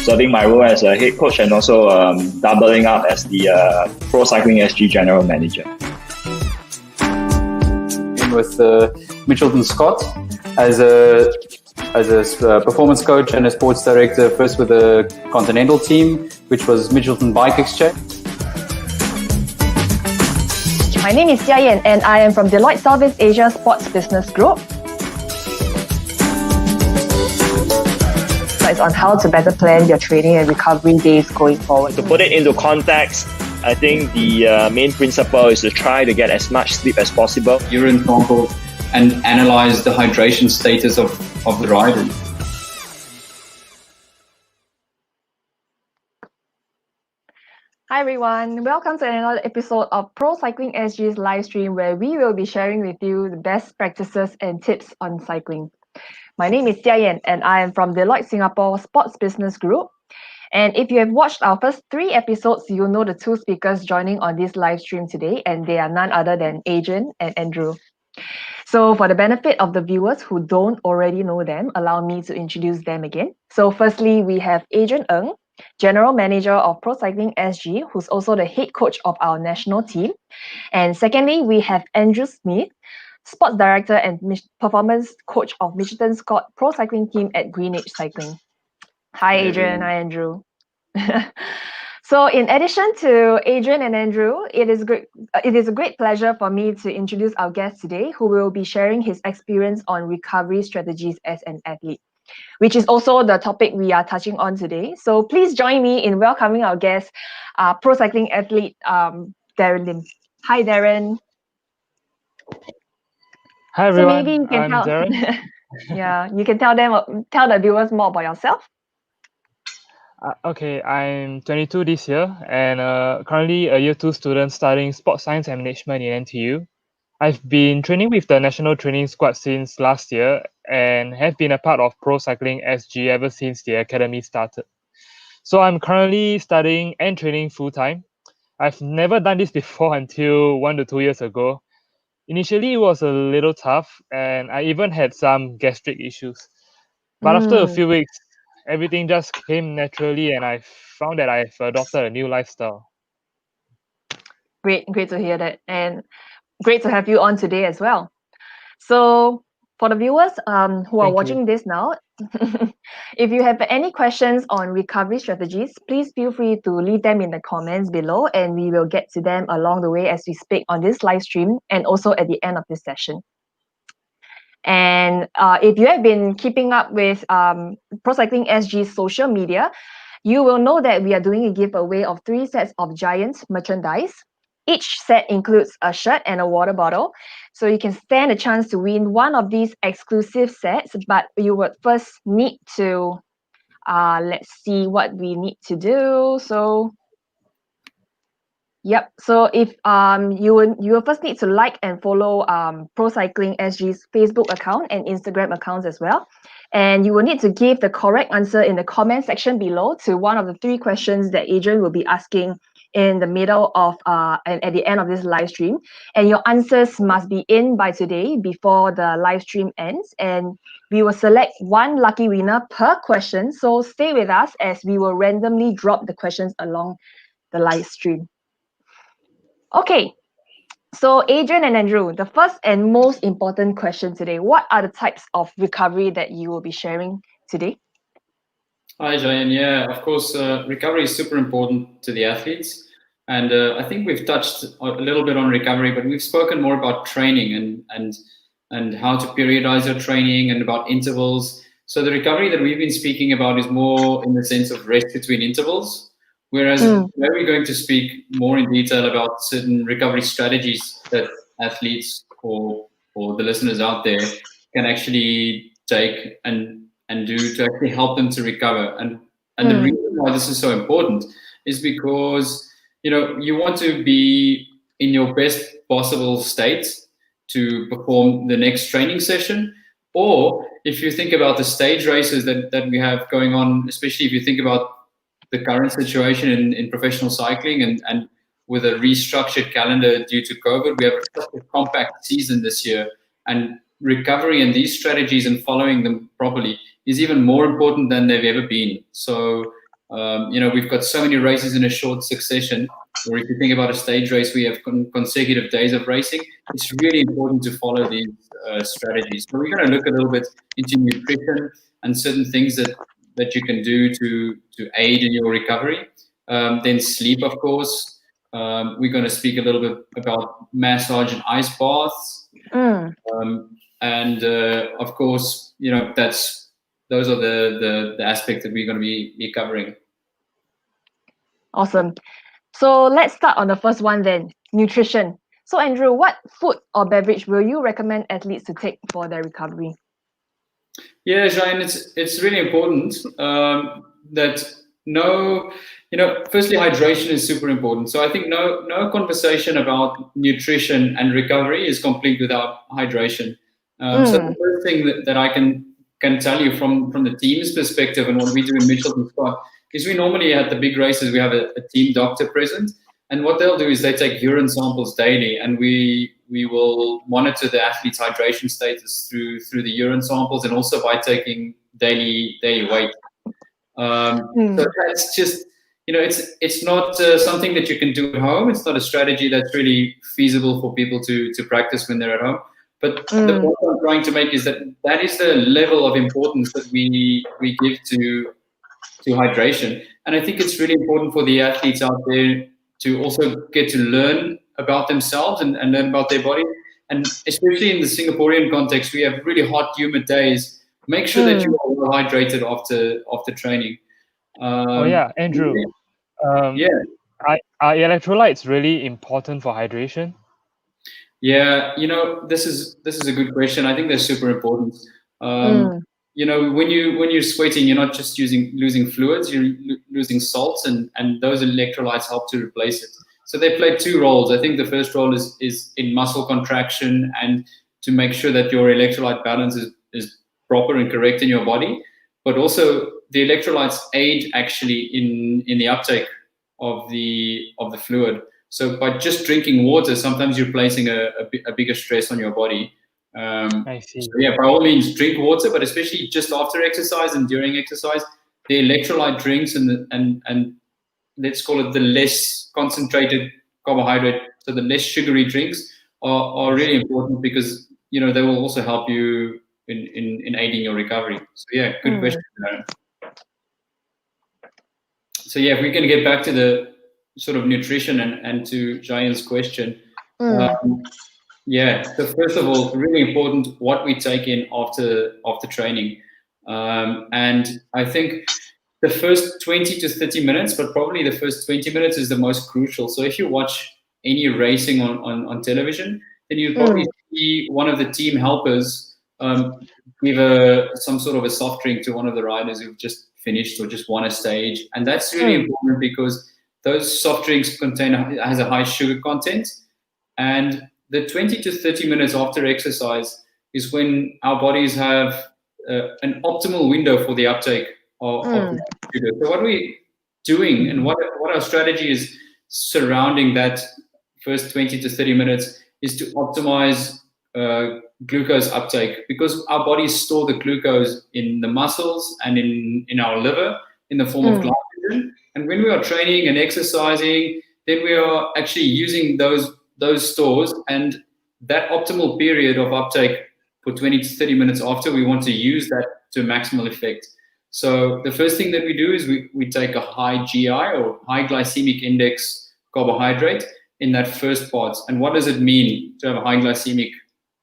serving my role as a head coach and also doubling up as the ProCyclingSG General Manager. With Mitchelton Scott as a performance coach and a sports director, first with the Continental team, which was Mitchelton Bike Exchange. My name is Jia Yan and I am from Deloitte Southeast Asia Sports Business Group. It's on how to better plan your training and recovery days going forward. To put it into context, I think the main principle is to try to get as much sleep as possible. Urine samples and analyze the hydration status of the riders. Hi everyone, welcome to another episode of ProCyclingSG's live stream where we will be sharing with you the best practices and tips on cycling. My name is Jia Yan and I am from Deloitte Singapore Sports Business Group. And if you have watched our first 3 episodes, you'll know the 2 speakers joining on this live stream today, and they are none other than Adrian and Andrew. So for the benefit of the viewers who don't already know them, allow me to introduce them again. So firstly, we have Adrian Ng, General Manager of ProCyclingSG, who's also the head coach of our national team. And secondly, we have Andrew Smith, Sports Director and Performance Coach of Mitchelton Scott Pro Cycling Team at Greenwich Cycling. Hi Adrian, hi Andrew. So in addition to Adrian and Andrew, it is a great pleasure for me to introduce our guest today, who will be sharing his experience on recovery strategies as an athlete, which is also the topic we are touching on today. So please join me in welcoming our guest, pro cycling athlete Darren Lim. Hi Darren. Hi everyone, so maybe you can I'm Darren. Yeah, you can tell the viewers more about yourself. Okay, I'm 22 this year and currently a year 2 student studying sports science and management in NTU. I've been training with the national training squad since last year and have been a part of ProCyclingSG ever since the academy started. So I'm currently studying and training full-time. I've never done this before until 1 to 2 years ago. Initially, it was a little tough and I even had some gastric issues. But after a few weeks, everything just came naturally and I found that I've adopted a new lifestyle. Great to hear that, and great to have you on today as well. So for the viewers who are watching this now, if you have any questions on recovery strategies, please feel free to leave them in the comments below and we will get to them along the way as we speak on this live stream and also at the end of this session. And if you have been keeping up with ProCyclingSG's social media, you will know that we are doing a giveaway of 3 sets of Giant merchandise. Each set includes a shirt and a water bottle. So you can stand a chance to win one of these exclusive sets, but you would first need to, let's see what we need to do. So if you will first need to like and follow ProCyclingSG's Facebook account and Instagram accounts as well. And you will need to give the correct answer in the comment section below to one of the 3 questions that Adrian will be asking in the middle of and at the end of this live stream. And your answers must be in by today before the live stream ends. And we will select 1 lucky winner per question. So stay with us as we will randomly drop the questions along the live stream. Okay, so Adrian and Andrew, the first and most important question today, what are the types of recovery that you will be sharing today? Hi, Jayan. Yeah, of course, recovery is super important to the athletes. And I think we've touched a little bit on recovery, but we've spoken more about training and how to periodize your training and about intervals. So the recovery that we've been speaking about is more in the sense of rest between intervals, whereas where we're going to speak more in detail about certain recovery strategies that athletes or the listeners out there can actually take and do to actually help them to recover. And the reason why this is so important is because you want to be in your best possible state to perform the next training session. Or if you think about the stage races that we have going on, especially if you think about the current situation in professional cycling and with a restructured calendar due to COVID, we have such a compact season this year, and recovery and these strategies and following them properly is even more important than they've ever been. So We've got so many races in a short succession. Or if you think about a stage race, we have consecutive days of racing. It's really important to follow these strategies. So we're going to look a little bit into nutrition and certain things that you can do to aid in your recovery. Then sleep, of course. We're going to speak a little bit about massage and ice baths. And of course, those are the aspects that we're going to be covering. Awesome. So let's start on the first one then, nutrition. So Andrew, what food or beverage will you recommend athletes to take for their recovery? Yeah, Jane, it's really important that firstly, hydration is super important. So I think no conversation about nutrition and recovery is complete without hydration. So the first thing that I can tell you from the team's perspective and what we do in Mitchell and Scott is we normally at the big races, we have a team doctor present. And what they'll do is they take urine samples daily, and we will monitor the athlete's hydration status through the urine samples and also by taking daily weight. So that's just, it's not something that you can do at home. It's not a strategy that's really feasible for people to practice when they're at home. But the point I'm trying to make is that is the level of importance that we give to hydration. And I think it's really important for the athletes out there to also get to learn about themselves and learn about their body. And especially in the Singaporean context, we have really hot, humid days. Make sure that you are well hydrated after training. Andrew. Are electrolytes really important for hydration? Yeah, this is a good question. I think they're super important. When you're sweating, you're not just losing fluids, you're losing salts, and those electrolytes help to replace it. So they play two roles. I think the first role is in muscle contraction and to make sure that your electrolyte balance is proper and correct in your body. But also the electrolytes aid actually in the uptake of the fluid. So by just drinking water, sometimes you're placing a bigger stress on your body. I see. So yeah, by all means, drink water, but especially just after exercise and during exercise, the electrolyte drinks and let's call it the less concentrated carbohydrate, so the less sugary drinks are really important because they will also help you in aiding your recovery. So yeah, good question, Aaron. So yeah, if we can get back to the sort of nutrition and to Jayan's question. So first of all, really important what we take in after training. And I think the first 20 to 30 minutes, but probably the first 20 minutes is the most crucial. So if you watch any racing on television, then you probably see one of the team helpers give some sort of a soft drink to one of the riders who've just finished or just won a stage. And that's really important because those soft drinks has a high sugar content. And the 20 to 30 minutes after exercise is when our bodies have an optimal window for the uptake of sugar. So what we're doing and what our strategy is surrounding that first 20 to 30 minutes is to optimize glucose uptake, because our bodies store the glucose in the muscles and in our liver in the form of glycogen. And when we are training and exercising, then we are actually using those stores, and that optimal period of uptake for 20 to 30 minutes after, we want to use that to maximal effect. So the first thing that we do is we take a high GI or high glycemic index carbohydrate in that first part. And what does it mean to have a high glycemic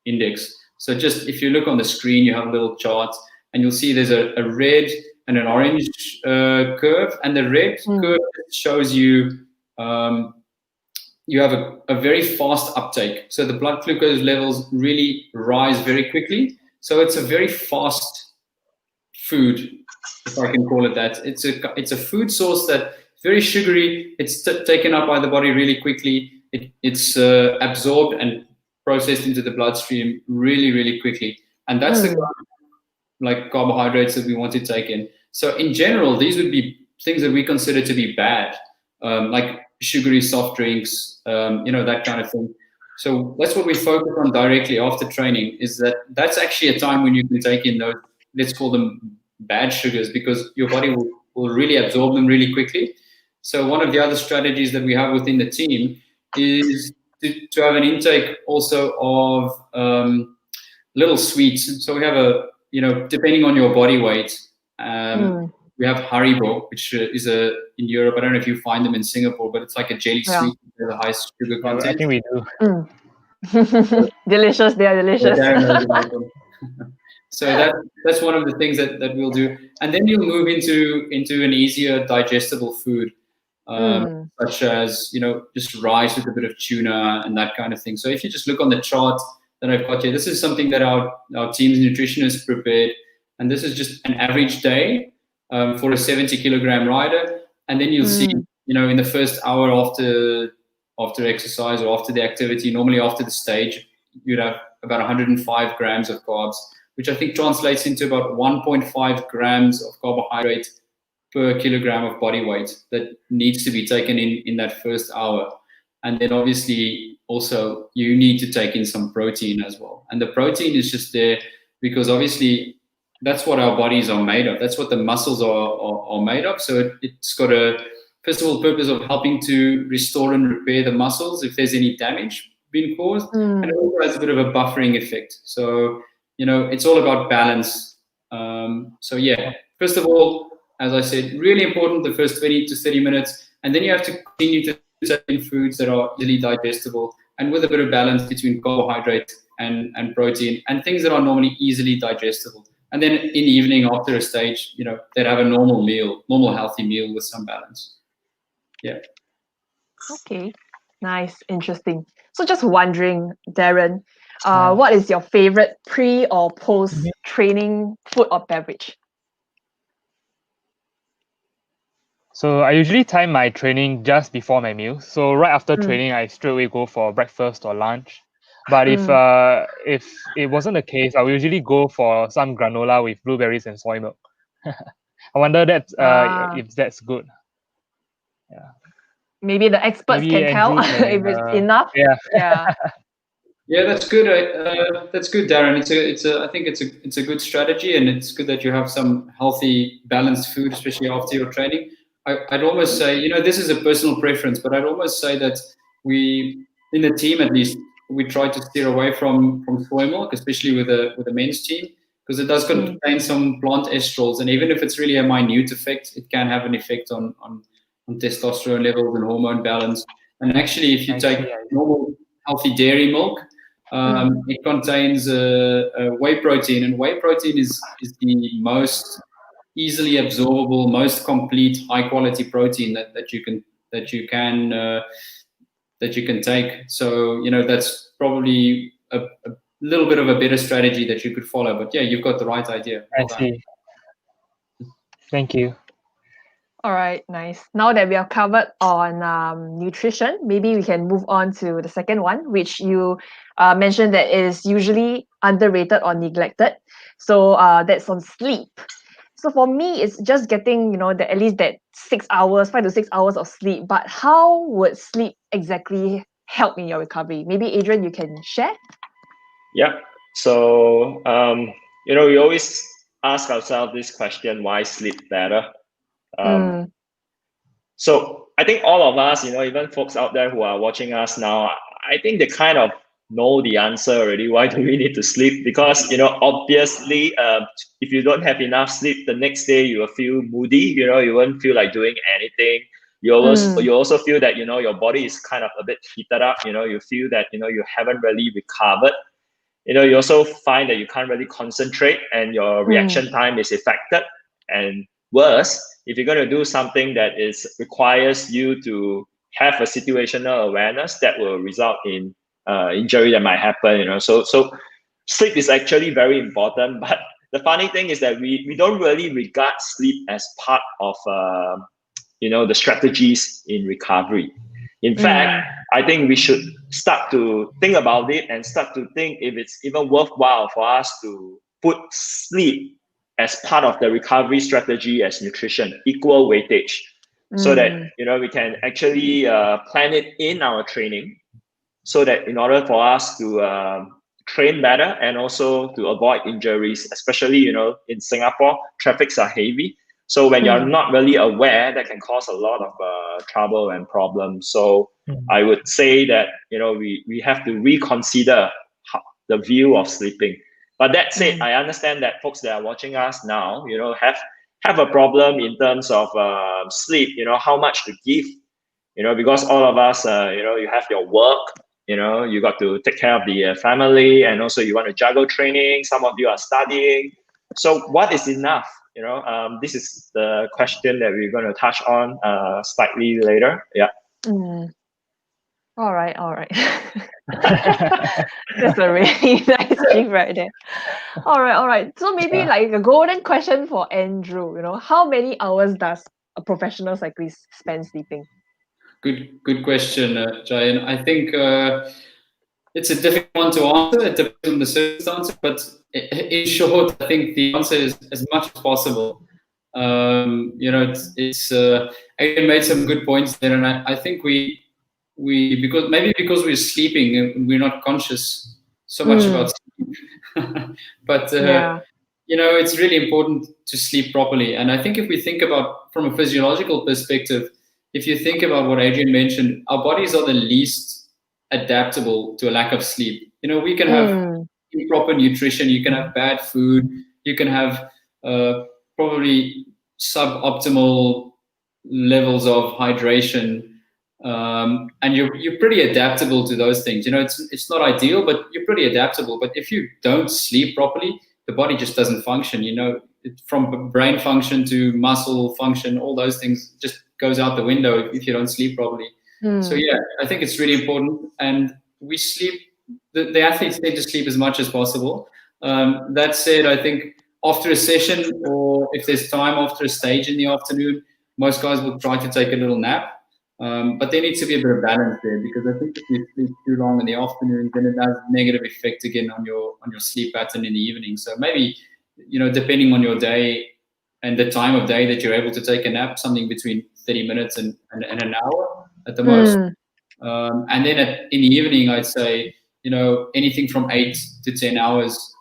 index? So just if you look on the screen, you have a little chart and you'll see there's a red and an orange curve, and the red curve shows you you have a very fast uptake. So the blood glucose levels really rise very quickly. So it's a very fast food, if I can call it that. It's a food source that's very sugary. It's taken up by the body really quickly. It's absorbed and processed into the bloodstream really, really quickly. And that's the carbohydrates that we want to take in. So in general, these would be things that we consider to be bad, like sugary soft drinks, that kind of thing. So that's what we focus on directly after training, is that's actually a time when you can take in those, let's call them bad sugars, because your body will really absorb them really quickly. So one of the other strategies that we have within the team is to have an intake also of little sweets. So we have depending on your body weight, we have Haribo, which is in Europe. I don't know if you find them in Singapore, but it's like a jelly sweet with a high sugar content. I think we do. Delicious, they are delicious. So that's one of the things that we'll do, and then you'll move into an easier digestible food, such as just rice with a bit of tuna and that kind of thing. So if you just look on the chart that I've got here, this is something that our team's nutritionist prepared, and this is just an average day for a 70-kilogram rider, and then you'll see in the first hour after exercise or after the activity, normally after the stage, you'd have about 105 grams of carbs, which I think translates into about 1.5 grams of carbohydrate per kilogram of body weight that needs to be taken in that first hour. And then obviously also you need to take in some protein as well. And the protein is just there because obviously that's what our bodies are made of. That's what the muscles are made of. So it's got a, first of all, purpose of helping to restore and repair the muscles if there's any damage being caused. And it also has a bit of a buffering effect. So, it's all about balance. So yeah, first of all, as I said, really important the first 20 to 30 minutes. And then you have to continue to take in foods that are easily digestible and with a bit of balance between carbohydrate and protein and things that are normally easily digestible. And then in the evening after a stage, they'd have a normal healthy meal with some balance. Yeah. Okay, nice, interesting. So just wondering, Darren, what is your favorite pre or post training food or beverage? So I usually time my training just before my meal. So right after training, I straight away go for breakfast or lunch. But if it wasn't the case, I would usually go for some granola with blueberries and soy milk. I wonder if that's good. Yeah. Maybe the experts can tell if it's enough. Yeah. Yeah, that's good. That's good, Darren. I think it's a good strategy, and it's good that you have some healthy, balanced food, especially after your training. I'd almost say, this is a personal preference, but I'd almost say that we, in the team at least, we try to steer away from soy milk, especially with the men's team, because it does contain some plant estrols, and even if it's really a minute effect, it can have an effect on testosterone levels and hormone balance. And actually, if you take normal healthy dairy milk, it contains whey protein, and whey protein is the most easily absorbable, most complete, high quality protein that you can take. So that's probably a little bit of a better strategy that you could follow. But yeah, you've got the right idea. I see. Thank you. All right, nice. Now that we are covered on nutrition, maybe we can move on to the second one, which you mentioned that is usually underrated or neglected. So that's on sleep. So for me, it's just getting, at least that 5 to 6 hours of sleep. But how would sleep exactly help in your recovery? Maybe Adrian, you can share? Yeah. So, we always ask ourselves this question, why sleep better? So I think all of us, even folks out there who are watching us now, I think they kind of know the answer already. Why do we need to sleep? Because, obviously, if you don't have enough sleep, the next day you will feel moody, you won't feel like doing anything. You also feel that, your body is kind of a bit heated up, you feel that, you haven't really recovered. You also find that you can't really concentrate and your reaction time is affected. And worse, if you're going to do something that requires you to have a situational awareness, that will result in injury that might happen. So sleep is actually very important. But the funny thing is that we don't really regard sleep as part of the strategies in recovery. In fact, I think we should start to think about it and start to think if it's even worthwhile for us to put sleep as part of the recovery strategy as nutrition, equal weightage, so that we can actually plan it in our training, so that in order for us to train better and also to avoid injuries, especially in Singapore, traffics are heavy. So when you're not really aware, that can cause a lot of trouble and problems. So I would say that, you know, we have to reconsider the view of sleeping. But that said, I understand that folks that are watching us now, you know, have a problem in terms of sleep, you know, how much to give, you know, because all of us, you know, you have your work, you know, you got to take care of the family, and also you want to juggle training. Some of you are studying. So what is enough? You know, this is the question that we're going to touch on slightly later. Yeah. All right. That's a really nice gif right there. All right. So maybe like a golden question for Andrew, you know, how many hours does a professional cyclist spend sleeping? Good question, Jayan. I think it's a difficult one to answer. It depends on the circumstance, but in short, I think the answer is as much as possible. You know, it's Adrian made some good points there, and I think we because we're sleeping and we're not conscious so much about sleep. But you know, it's really important to sleep properly. And I think if we think about from a physiological perspective, if you think about what Adrian mentioned, our bodies are the least adaptable to a lack of sleep. You know, we can have improper nutrition, you can have bad food, you can have probably suboptimal levels of hydration, and you're pretty adaptable to those things. You know, it's not ideal, but you're pretty adaptable. But if you don't sleep properly, the body just doesn't function. You know, from brain function to muscle function, all those things just goes out the window if you don't sleep properly. So yeah, I think it's really important, and we sleep. The athletes need to sleep as much as possible. That said, I think after a session, or if there's time after a stage in the afternoon, most guys will try to take a little nap. But there needs to be a bit of balance there, because I think if you sleep too long in the afternoon, then it has a negative effect again on your sleep pattern in the evening. So maybe, you know, depending on your day and the time of day that you're able to take a nap, something between 30 minutes and an hour at the most. And then in the evening, I'd say, you know, anything from 8 to 10 hours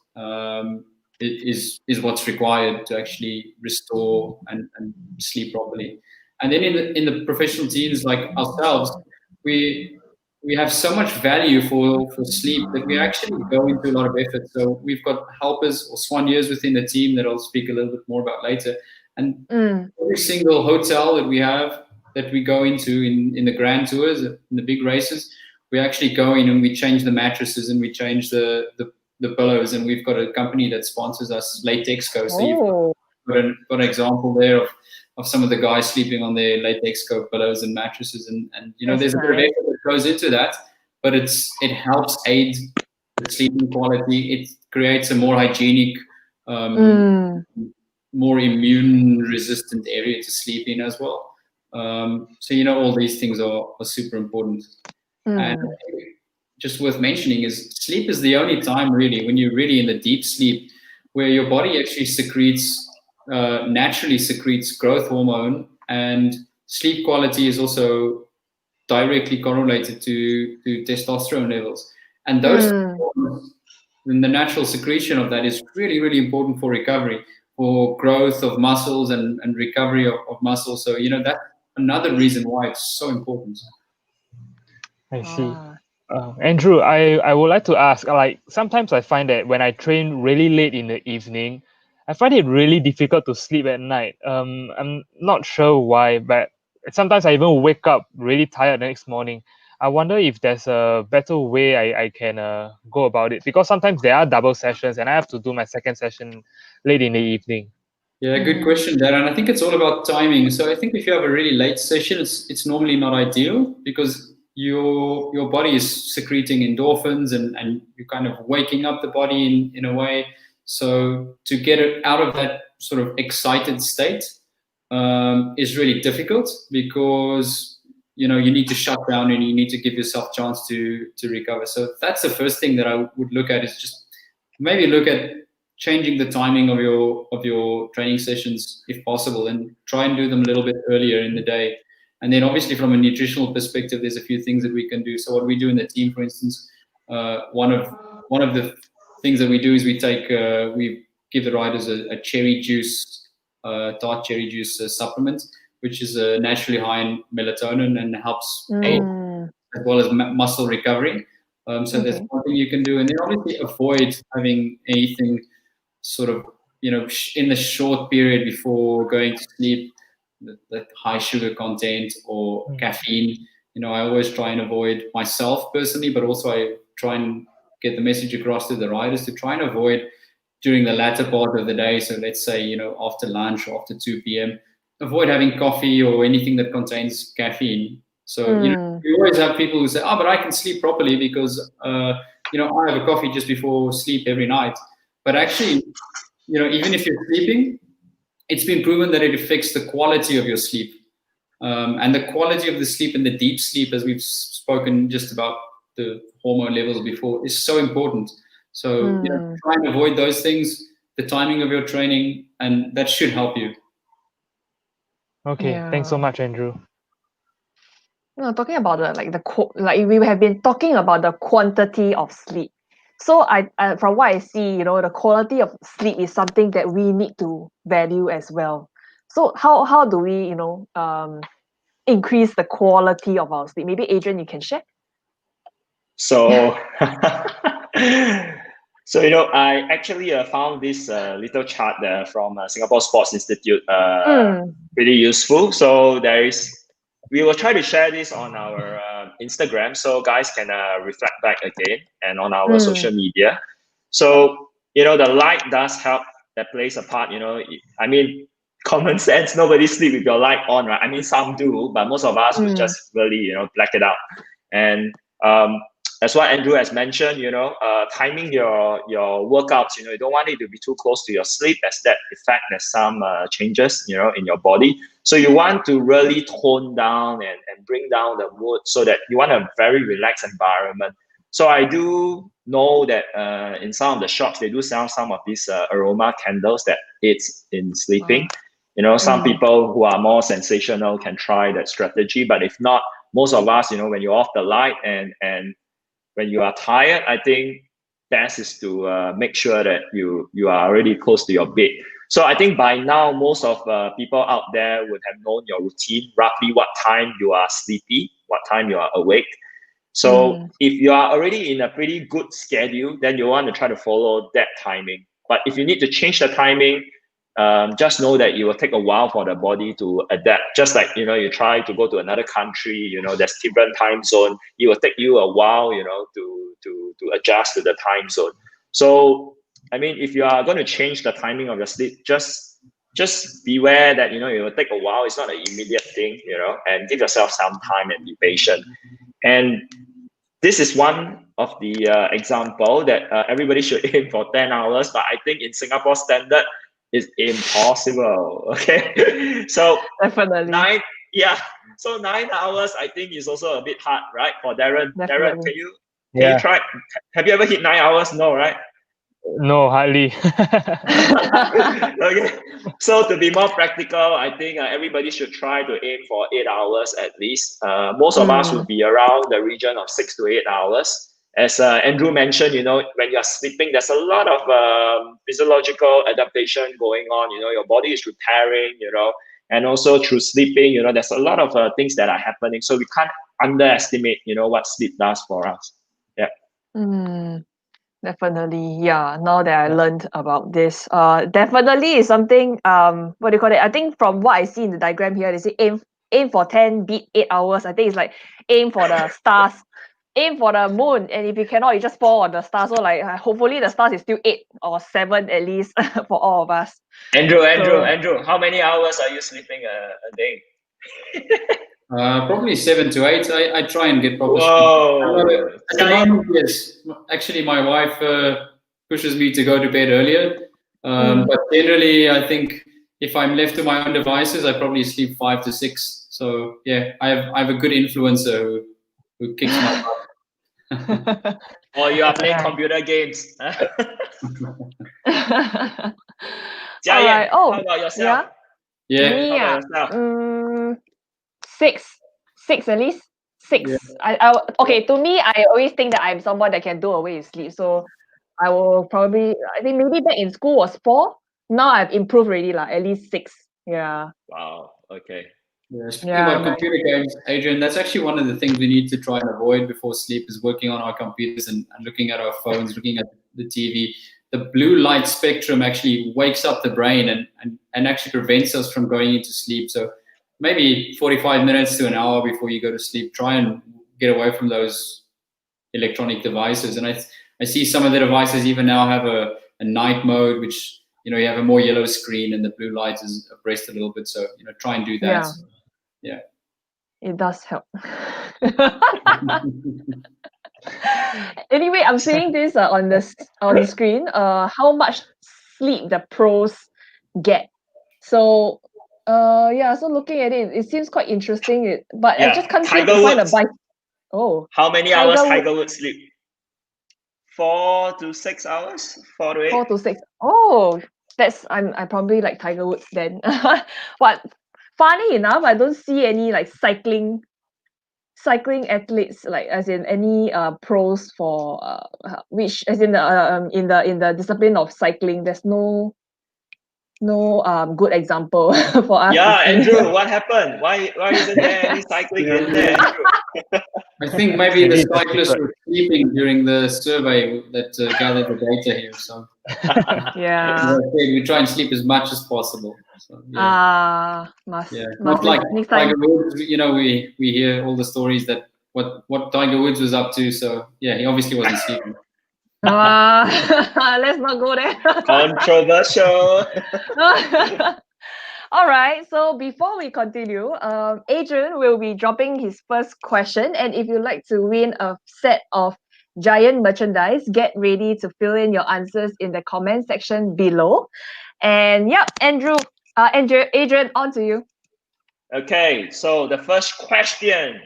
is what's required to actually restore and sleep properly. And then in the professional teams like ourselves, we have so much value for sleep that we actually go into a lot of effort. So we've got helpers or soigneurs within the team that I'll speak a little bit more about later. And every single hotel that we have, that we go into in the grand tours, in the big races, we actually go in and we change the mattresses and we change the pillows. And we've got a company that sponsors us, Latex Co. So you've got an example there of some of the guys sleeping on their Latex Co pillows and mattresses, and you know, there's a bit of effort that goes into that, but it helps aid the sleeping quality. It creates a more hygienic, more immune resistant area to sleep in as well. So you know, all these things are super important. And just worth mentioning is sleep is the only time really when you're really in the deep sleep where your body actually naturally secretes growth hormone, and sleep quality is also directly correlated to testosterone levels. And those and the natural secretion of that is really, really important for recovery, for growth of muscles and recovery of muscles. So, you know, that's another reason why it's so important. I see. Andrew, I would like to ask, like, sometimes I find that when I train really late in the evening, I find it really difficult to sleep at night. I'm not sure why, but sometimes I even wake up really tired the next morning. I wonder if there's a better way I can go about it, because sometimes there are double sessions and I have to do my second session late in the evening. Yeah, good question, Darren. I think it's all about timing. So I think if you have a really late session, it's normally not ideal, because your body is secreting endorphins and you're kind of waking up the body in a way. So to get it out of that sort of excited state is really difficult, because you know, you need to shut down and you need to give yourself a chance to recover. So that's the first thing that I would look at, is just maybe look at changing the timing of your training sessions if possible, and try and do them a little bit earlier in the day. And then obviously from a nutritional perspective, there's a few things that we can do. So what we do in the team, for instance, one of the things that we do is we give the riders a cherry juice dark cherry juice supplement, which is naturally high in melatonin and helps aid as well as muscle recovery. So there's one thing you can do, and then obviously avoid having anything sort of, in the short period before going to sleep, the high sugar content or caffeine. I always try and avoid, myself personally, but also I try and get the message across to the riders to try and avoid during the latter part of the day. So let's say, after lunch or after 2 p.m., avoid having coffee or anything that contains caffeine. So, you always have people who say, oh, but I can sleep properly because, I have a coffee just before sleep every night. But actually, even if you're sleeping, it's been proven that it affects the quality of your sleep. And the quality of the sleep and the deep sleep, as we've spoken just about the hormone levels before, is so important. So try and avoid those things, the timing of your training, and that should help you. Okay, thanks so much, Andrew. No, talking about we have been talking about the quantity of sleep. So I from what I see, the quality of sleep is something that we need to value as well. So how do we, increase the quality of our sleep? Maybe Adrian, you can share. So, I actually found this little chart there from Singapore Sports Institute pretty useful. So we will try to share this on our Instagram, so guys can reflect back again, and on our social media. So, the light does help. That plays a part. I mean, common sense, nobody sleep with your light on, right? I mean, some do, but most of us would just really, black it out. And as what Andrew has mentioned, timing your workouts, you don't want it to be too close to your sleep, as that affects some changes, in your body. So you want to really tone down and bring down the mood, so that you want a very relaxed environment. So I do know that in some of the shops, they do sell some of these aroma candles that aids in sleeping. Some people who are more sensational can try that strategy, but if not, most of us, when you're off the light and when you are tired, I think best is to make sure that you are already close to your bed. So I think by now, most of people out there would have known your routine, roughly what time you are sleepy, what time you are awake. So if you are already in a pretty good schedule, then you want to try to follow that timing. But if you need to change the timing, just know that it will take a while for the body to adapt. Just like, you try to go to another country, there's different time zone. It will take you a while, to adjust to the time zone. So, I mean, if you are going to change the timing of your sleep, just beware that, it will take a while. It's not an immediate thing, and give yourself some time and be patient. And this is one of the example that everybody should aim for 10 hours, but I think in Singapore standard, it's impossible. Okay, so Definitely. 9 hours I think is also a bit hard, right? For Darren. Definitely. Darren, can you try? Have you ever hit 9 hours? No, right? No, hardly. Okay, so to be more practical, I think everybody should try to aim for 8 hours at least. Most of us would be around the region of 6 to 8 hours. As Andrew mentioned, when you're sleeping, there's a lot of physiological adaptation going on. Your body is repairing, and also through sleeping, there's a lot of things that are happening. So we can't underestimate, what sleep does for us. Yeah. Definitely, yeah. Now that I learned about this, definitely is something. What do you call it? I think from what I see in the diagram here, they say aim for 10, beat 8 hours. I think it's like aim for the stars, aim for the moon, and if you cannot, you just fall on the stars. So like, hopefully the stars is still 8 or 7 at least for all of us. Andrew, how many hours are you sleeping a day? Probably 7 to 8. I try and get proper sleep. At the moment, yes. Actually, my wife pushes me to go to bed earlier. But generally, I think if I'm left to my own devices, I probably sleep 5 to 6. So yeah, I have a good influencer who kicks my butt. Or you are playing computer games. Alright. How about yourself? Yeah. Me, how about yourself? 6 at least. 6. Yeah. Okay, to me, I always think that I'm someone that can do away with sleep. So I will probably, I think maybe back in school was 4. now I've improved already, at least 6. Yeah. Wow. Okay. Yeah, speaking Yeah, about computer games, Adrian, that's actually one of the things we need to try and avoid before sleep is working on our computers and looking at our phones, looking at the TV. The blue light spectrum actually wakes up the brain and actually prevents us from going into sleep. So maybe 45 minutes to an hour before you go to sleep, try and get away from those electronic devices. And I see some of the devices even now have a night mode, which, you have a more yellow screen and the blue light is oppressed a little bit. So, try and do that. Yeah. It does help. Anyway, I'm seeing this on the screen. How much sleep the pros get. So, so looking at it, it seems quite interesting. But I just can't seem to find a bike. Oh, how many hours Tiger Woods sleep? 4 to 6 hours. 4 to 8. 4 to 6. Oh, I probably like Tiger Woods then. But funny enough, I don't see any cycling athletes, as in any pros for which, as in in the discipline of cycling. There's no good example for us. Yeah, Andrew, what happened? Why isn't there any cycling in there, Andrew? I think maybe the cyclists were sleeping during the survey that gathered the data here. So yeah, we try and sleep as much as possible. So, must not like next time. Tiger Woods. We hear all the stories that what Tiger Woods was up to. So yeah, he obviously wasn't sleeping. Let's not go there. Controversial. All right, so before we continue, Adrian will be dropping his first question. And if you'd like to win a set of Giant merchandise, get ready to fill in your answers in the comment section below. And Adrian, on to you. Okay, so the first question.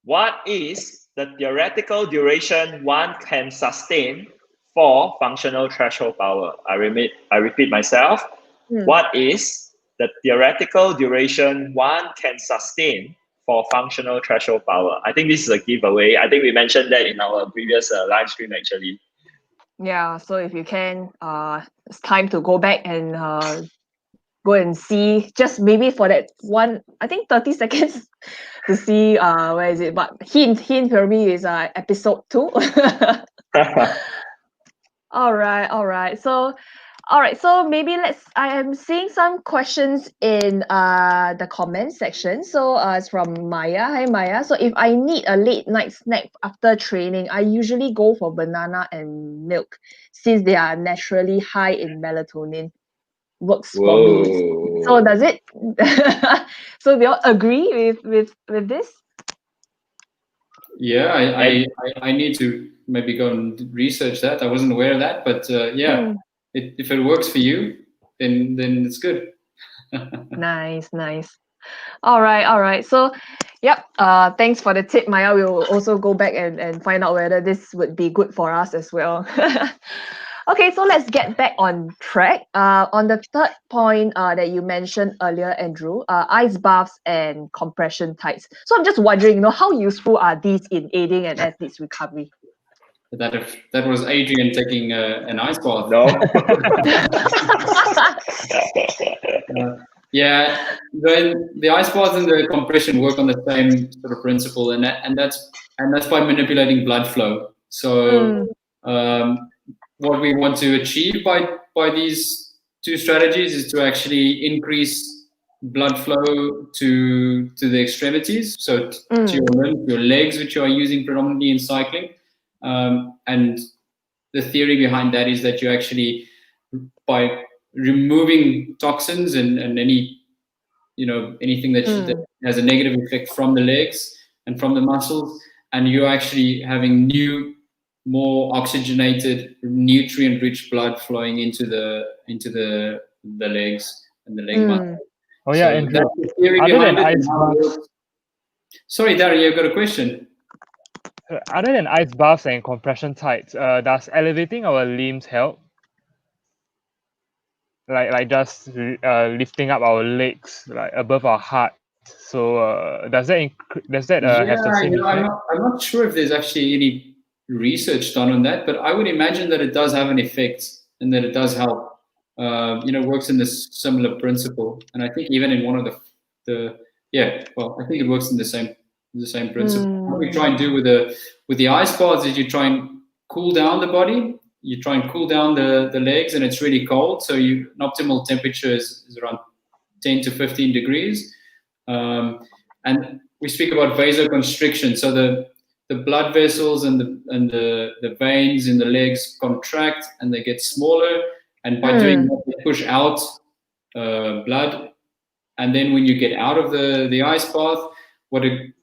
What is the theoretical duration one can sustain for functional threshold power? I repeat myself. What is the theoretical duration one can sustain for functional threshold power? I think this is a giveaway. I think we mentioned that in our previous live stream actually. Yeah, so if you can, it's time to go back and go and see, just maybe for that one, I think 30 seconds to see where is it. But hint for me is episode 2. All right. So maybe I am seeing some questions in the comment section. So it's from Maya. Hi Maya. So if I need a late night snack after training, I usually go for banana and milk since they are naturally high in melatonin. Works for me. So does it? So they all agree with this? Yeah, I need to maybe go and research that. I wasn't aware of that, but if it works for you, then it's good. Nice. All right. So, yep. Thanks for the tip, Maya. We'll also go back and find out whether this would be good for us as well. Okay, so let's get back on track. On the third point that you mentioned earlier, Andrew, ice baths and compression tights. So I'm just wondering, how useful are these in aiding an athlete's recovery? That was Adrian taking an ice bath. No. Yeah, the ice baths and the compression work on the same sort of principle, and that's by manipulating blood flow. So what we want to achieve by these two strategies is to actually increase blood flow to the extremities, so to your limbs, your legs, which you are using predominantly in cycling. And the theory behind that is that you actually, by removing toxins and any anything that has a negative effect from the legs and from the muscles, and you're actually having new, more oxygenated, nutrient-rich blood flowing into the legs and the leg muscle. Oh yeah, so Andrew. That's the theory Other behind than it. ice baths, sorry, Darren, you've got a question. Other than ice baths and compression tights, does elevating our limbs help? Like just lifting up our legs above our heart. So does that have the same effect? I'm not sure if there's actually any research done on that, but I would imagine that it does have an effect and that it does help. works in this similar principle. And I think even in one of I think it works in the same principle. What we try and do with the ice baths is you try and cool down the body. You try and cool down the legs, and it's really cold. So an optimal temperature is around 10 to 15 degrees. And we speak about vasoconstriction. So the blood vessels and the veins in the legs contract and they get smaller. And by doing that, they push out blood. And then when you get out of the ice bath,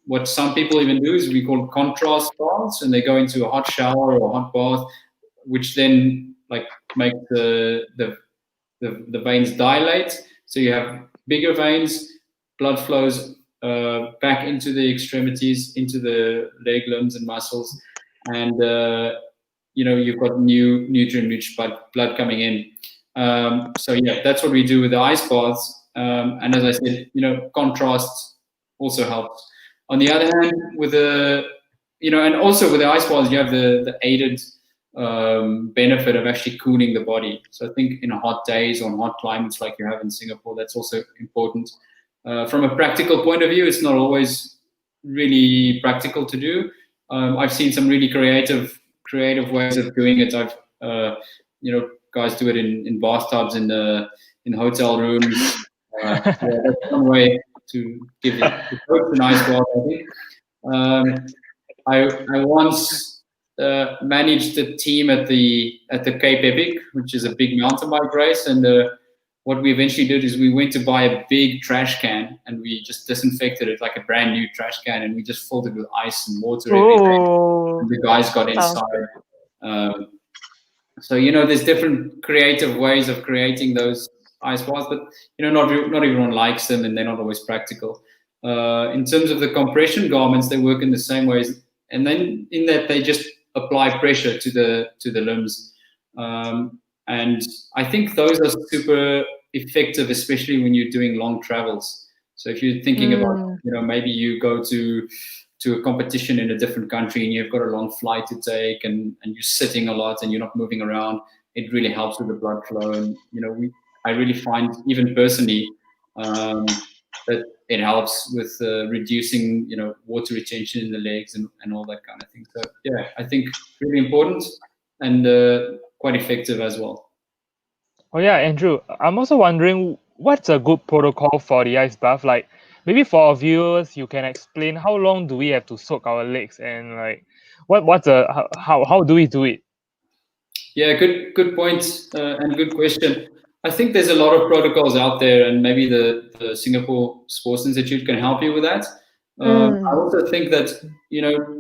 what some people even do is we call contrast baths, and they go into a hot shower or a hot bath, which then make the veins dilate. So you have bigger veins, blood flows back into the extremities, into the leg, limbs, and muscles, and you've got new nutrient-rich blood coming in. So yeah, that's what we do with the ice baths. And as I said, contrast also helps. On the other hand, and also with the ice baths, you have the aided benefit of actually cooling the body. So I think in hot days or in hot climates like you have in Singapore, that's also important. From a practical point of view, it's not always really practical to do. I've seen some really creative ways of doing it. I've guys do it in bathtubs in hotel rooms. That's one way to give it a nice bath, I think. I once managed a team at the Cape Epic, which is a big mountain bike race, and what we eventually did is we went to buy a big trash can and we just disinfected it like a brand new trash can, and we just filled it with ice and water everything. And the guys got inside. So there's different creative ways of creating those ice baths, but not everyone likes them, and they're not always practical. In terms of the compression garments, they work in the same ways, and then in that they just apply pressure to the limbs, and I think those are super effective, especially when you're doing long travels. So if you're thinking about maybe you go to a competition in a different country and you've got a long flight to take, and you're sitting a lot and you're not moving around, it really helps with the blood flow. And I really find, even personally, that it helps with reducing water retention in the legs and all that kind of thing. So yeah, I think really important and quite effective as well. Oh yeah, Andrew, I'm also wondering what's a good protocol for the ice bath? Like maybe for our viewers, you can explain how long do we have to soak our legs, and like how do we do it? Yeah, good point and good question. I think there's a lot of protocols out there, and maybe the Singapore Sports Institute can help you with that. I also think that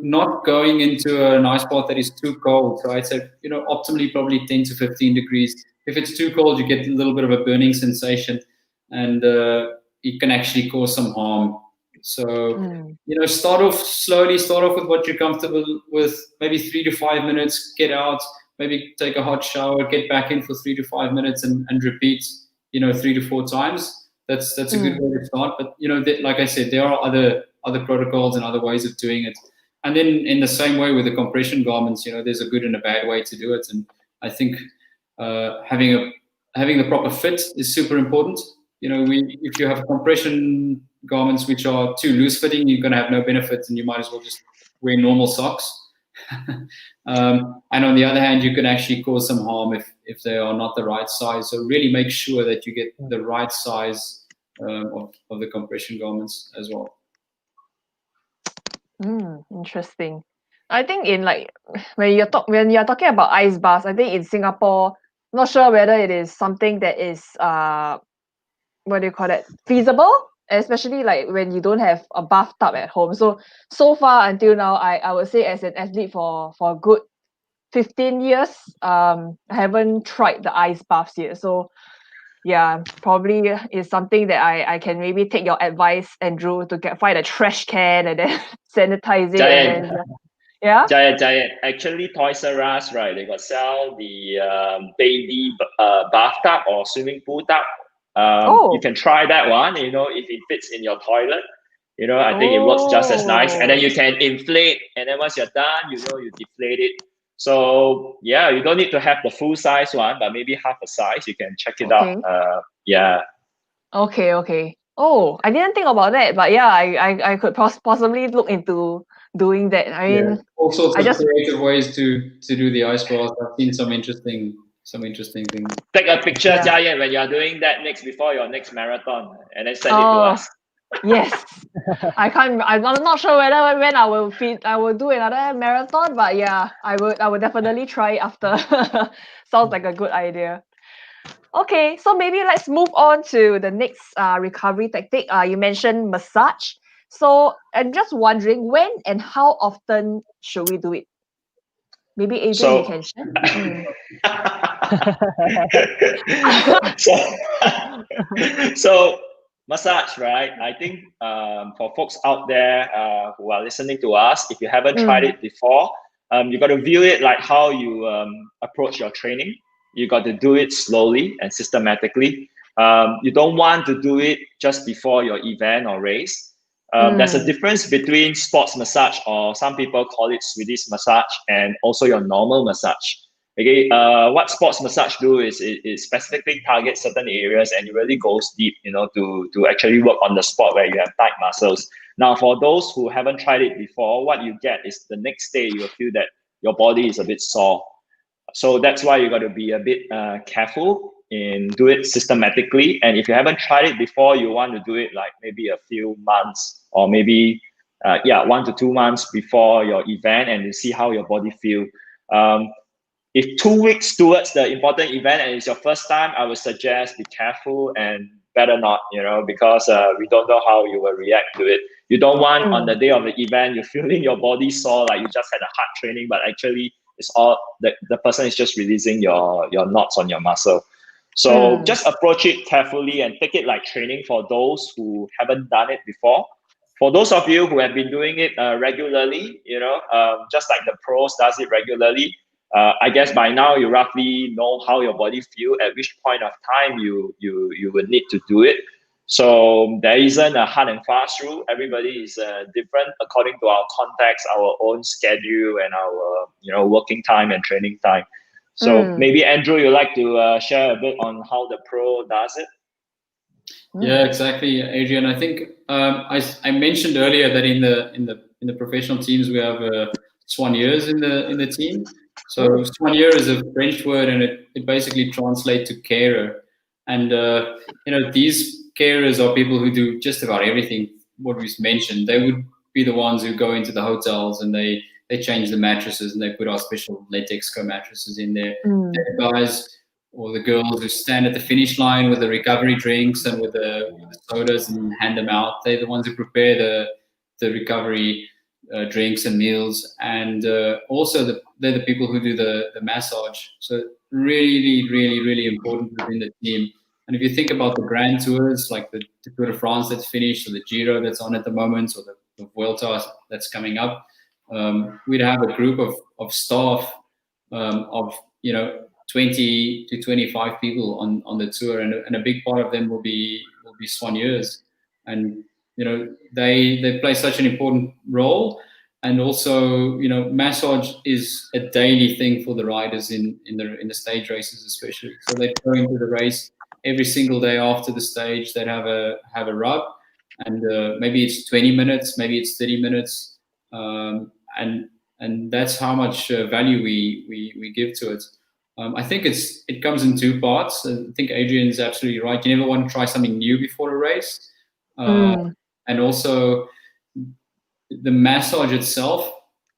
not going into an ice bath that is too cold. So I'd say optimally probably 10 to 15 degrees. If it's too cold, you get a little bit of a burning sensation, and it can actually cause some harm. So start off slowly. Start off with what you're comfortable with. Maybe 3 to 5 minutes. Get out. Maybe take a hot shower. Get back in for 3 to 5 minutes, and repeat 3 to 4 times. That's a good way to start. But like I said, there are other protocols and other ways of doing it. And then in the same way with the compression garments, there's a good and a bad way to do it. And I think having the proper fit is super important. If you have compression garments which are too loose fitting, you're going to have no benefit, and you might as well just wear normal socks. And on the other hand, you can actually cause some harm if they are not the right size. So really make sure that you get the right size of the compression garments as well. Interesting. I think when you're talking about ice baths, I think in Singapore, not sure whether it is something that is feasible, especially like when you don't have a bathtub at home. So far until now, I would say as an athlete for a good 15 years, I haven't tried the ice baths yet. So yeah, probably is something that I can maybe take your advice, Andrew, to find a trash can and then sanitize it. Giant. And then, yeah. Giant. Actually, Toys R Us, right? They got sell the baby bathtub or swimming pool tub. You can try that one. If it fits in your toilet, I think it works just as nice. And then you can inflate, and then once you're done, you deflate it. So yeah, you don't need to have the full size one, but maybe half a size. You can check it Okay. out. Yeah. Okay. Oh, I didn't think about that, but yeah, I could possibly look into doing that. I mean, All sorts I of just creative ways to do the ice bath. I've seen some interesting things. Take a picture, Yeah. Jia, when you are doing that before your next marathon, and then send it to Oh, us. yes. I'm not sure whether when I will do another marathon, but yeah, I would definitely try it after. Sounds like a good idea. Okay, so maybe let's move on to the next recovery tactic. You mentioned massage. So I'm just wondering when and how often should we do it? Maybe Adrian, you So, can share. so, so massage, right? I think for folks out there who are listening to us, if you haven't tried it before, you got to view it like how you approach your training. You got to do it slowly and systematically. You don't want to do it just before your event or race. There's a difference between sports massage, or some people call it Swedish massage, and also your normal massage. Okay, what sports massage do is it specifically targets certain areas and it really goes deep, to actually work on the spot where you have tight muscles. Now, for those who haven't tried it before, what you get is the next day you'll feel that your body is a bit sore. So that's why you got to be a bit careful and do it systematically. And if you haven't tried it before, you want to do it like maybe a few months or maybe 1 to 2 months before your event, and you see how your body feel. If 2 weeks towards the important event and it's your first time, I would suggest be careful and better not, because we don't know how you will react to it. You don't want on the day of the event, you're feeling your body sore, like you just had a hard training, but actually it's all the person is just releasing your knots on your muscle. So just approach it carefully and take it like training for those who haven't done it before. For those of you who have been doing it regularly, just like the pros does it regularly, I guess by now you roughly know how your body feel at which point of time you would need to do it. So there isn't a hard and fast rule. Everybody is different according to our context, our own schedule, and our working time and training time. So maybe Andrew, you'd like to share a bit on how the pro does it? Yeah, exactly, Adrian. I think I mentioned earlier that in the professional teams we have soigneurs in the team. So soigneur is a French word, and it basically translates to carer. And these carers are people who do just about everything what we've mentioned. They would be the ones who go into the hotels and they change the mattresses and they put our special latex co-mattresses in there. The guys or the girls who stand at the finish line with the recovery drinks and with the sodas and hand them out. They're the ones who prepare the recovery drinks and meals. And also they're the people who do the massage. So really, really, really important within the team. And if you think about the grand tours, like the Tour de France that's finished, or the Giro that's on at the moment, or the Vuelta that's coming up, we'd have a group of staff of 20 to 25 people on the tour, and a big part of them will be soigneurs, and they play such an important role. And also, massage is a daily thing for the riders in the stage races, especially. So they go into the race every single day after the stage. They'd have a rub, and maybe it's 20 minutes, maybe it's 30 minutes, and that's how much value we give to it. I think it comes in two parts. I think Adrian is absolutely right. You never want to try something new before a race, and also the massage itself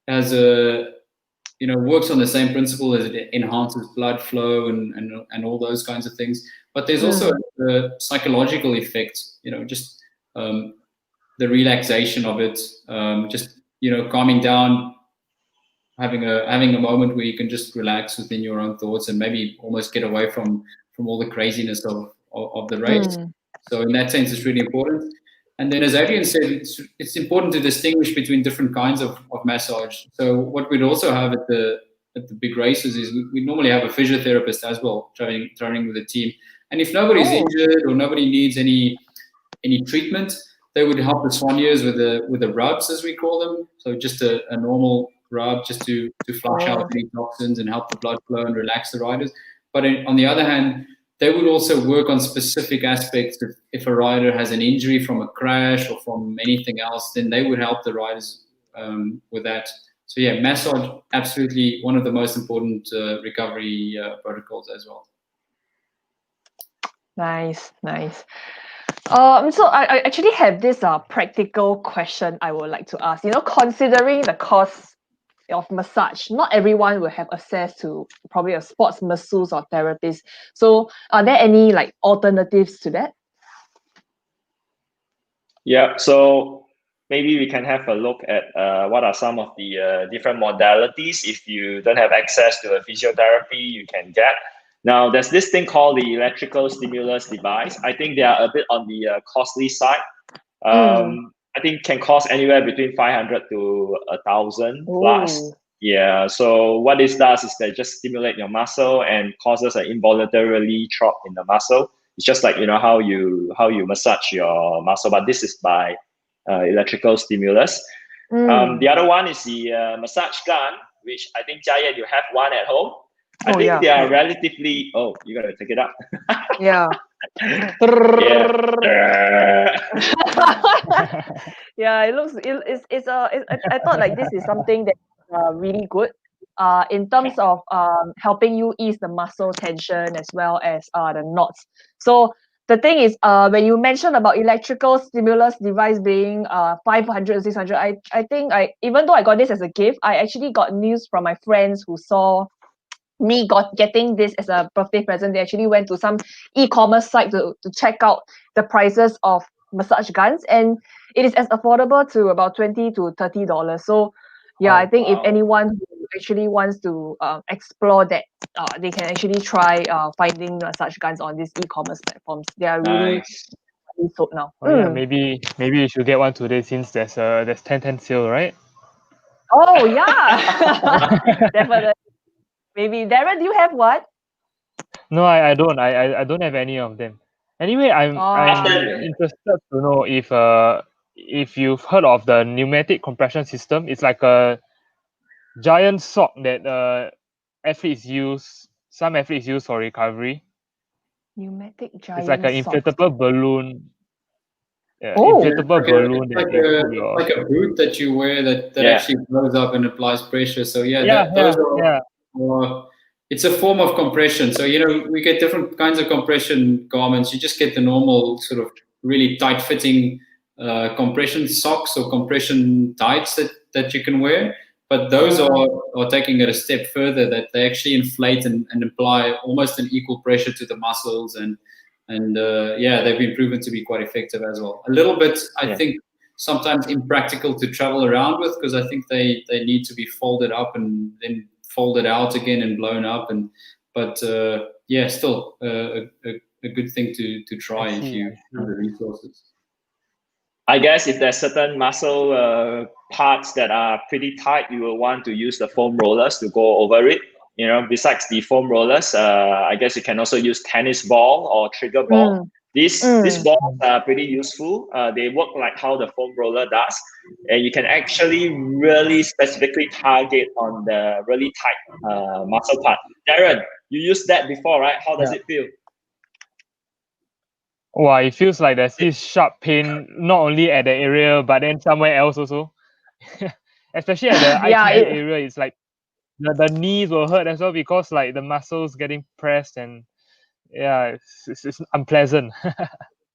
has works on the same principle as it enhances blood flow and all those kinds of things. But there's also the psychological effect. Just the relaxation of it, just calming down, having a moment where you can just relax within your own thoughts and maybe almost get away from all the craziness of the race. So in that sense, it's really important. And then, as Adrian said, it's important to distinguish between different kinds of massage. So what we'd also have at the big races is we normally have a physiotherapist as well, training with the team. And if nobody's injured or nobody needs any treatment, they would help the soigneurs with the rubs, as we call them. So just a normal rub just to flush out any toxins and help the blood flow and relax the riders. But on the other hand, they would also work on specific aspects. If a rider has an injury from a crash or from anything else, then they would help the riders with that. So yeah, massage, absolutely one of the most important recovery protocols as well. Nice. So I actually have this practical question I would like to ask. Considering the cost of massage, not everyone will have access to probably a sports masseuse or therapist. So are there any like alternatives to that? Yeah, so maybe we can have a look at what are some of the different modalities. If you don't have access to a physiotherapy, you can get. Now, there's this thing called the electrical stimulus device. I think they are a bit on the costly side. I think can cost anywhere between 500 to 1,000 plus. Yeah, so what this does is they just stimulate your muscle and causes an involuntarily throb in the muscle. It's just like how you massage your muscle, but this is by electrical stimulus. The other one is the massage gun, which I think Jia, you have one at home. I think they are relatively. Oh, you gotta take it up. Yeah. Yeah, it looks. I thought like this is something that really good. In terms of helping you ease the muscle tension as well as the knots. So the thing is, when you mentioned about electrical stimulus device being 500 600, I think even though I got this as a gift, I actually got news from my friends who saw me getting this as a birthday present. They actually went to some e-commerce site to check out the prices of massage guns, and it is as affordable to about $20 to $30. So yeah, I think if anyone who actually wants to explore that, they can actually try finding massage guns on these e-commerce platforms. They are really sold now. Yeah, maybe you should get one today since there's 10/10 sale, right? Oh yeah. Definitely. Maybe Darren, do you have one? No, I don't. I don't have any of them. Anyway, I'm interested to know if you've heard of the pneumatic compression system. It's like a giant sock that some athletes use for recovery. Pneumatic giant It's like an sock. inflatable balloon. Yeah, Oh. inflatable balloon that you put your. Like a boot that you wear that actually blows up and applies pressure. So it's a form of compression. So we get different kinds of compression garments. You just get the normal sort of really tight fitting compression socks or compression tights that you can wear. But those are taking it a step further, that they actually inflate and apply almost an equal pressure to the muscles, and they've been proven to be quite effective as well. A little bit, I think, sometimes impractical to travel around with, because I think they need to be folded up and then folded out again and blown up, but still a good thing to try if you have the resources. I guess if there's certain muscle parts that are pretty tight, you will want to use the foam rollers to go over it. Besides the foam rollers, I guess you can also use tennis ball or trigger ball. These balls are pretty useful. They work like how the foam roller does, and you can actually really specifically target on the really tight muscle part. Darren, you used that before, right? How does it feel? Wow, it feels like there's this sharp pain not only at the area but then somewhere else also. Especially at the ITB area, it's like the knees will hurt as well, because like the muscles getting pressed, and it's unpleasant.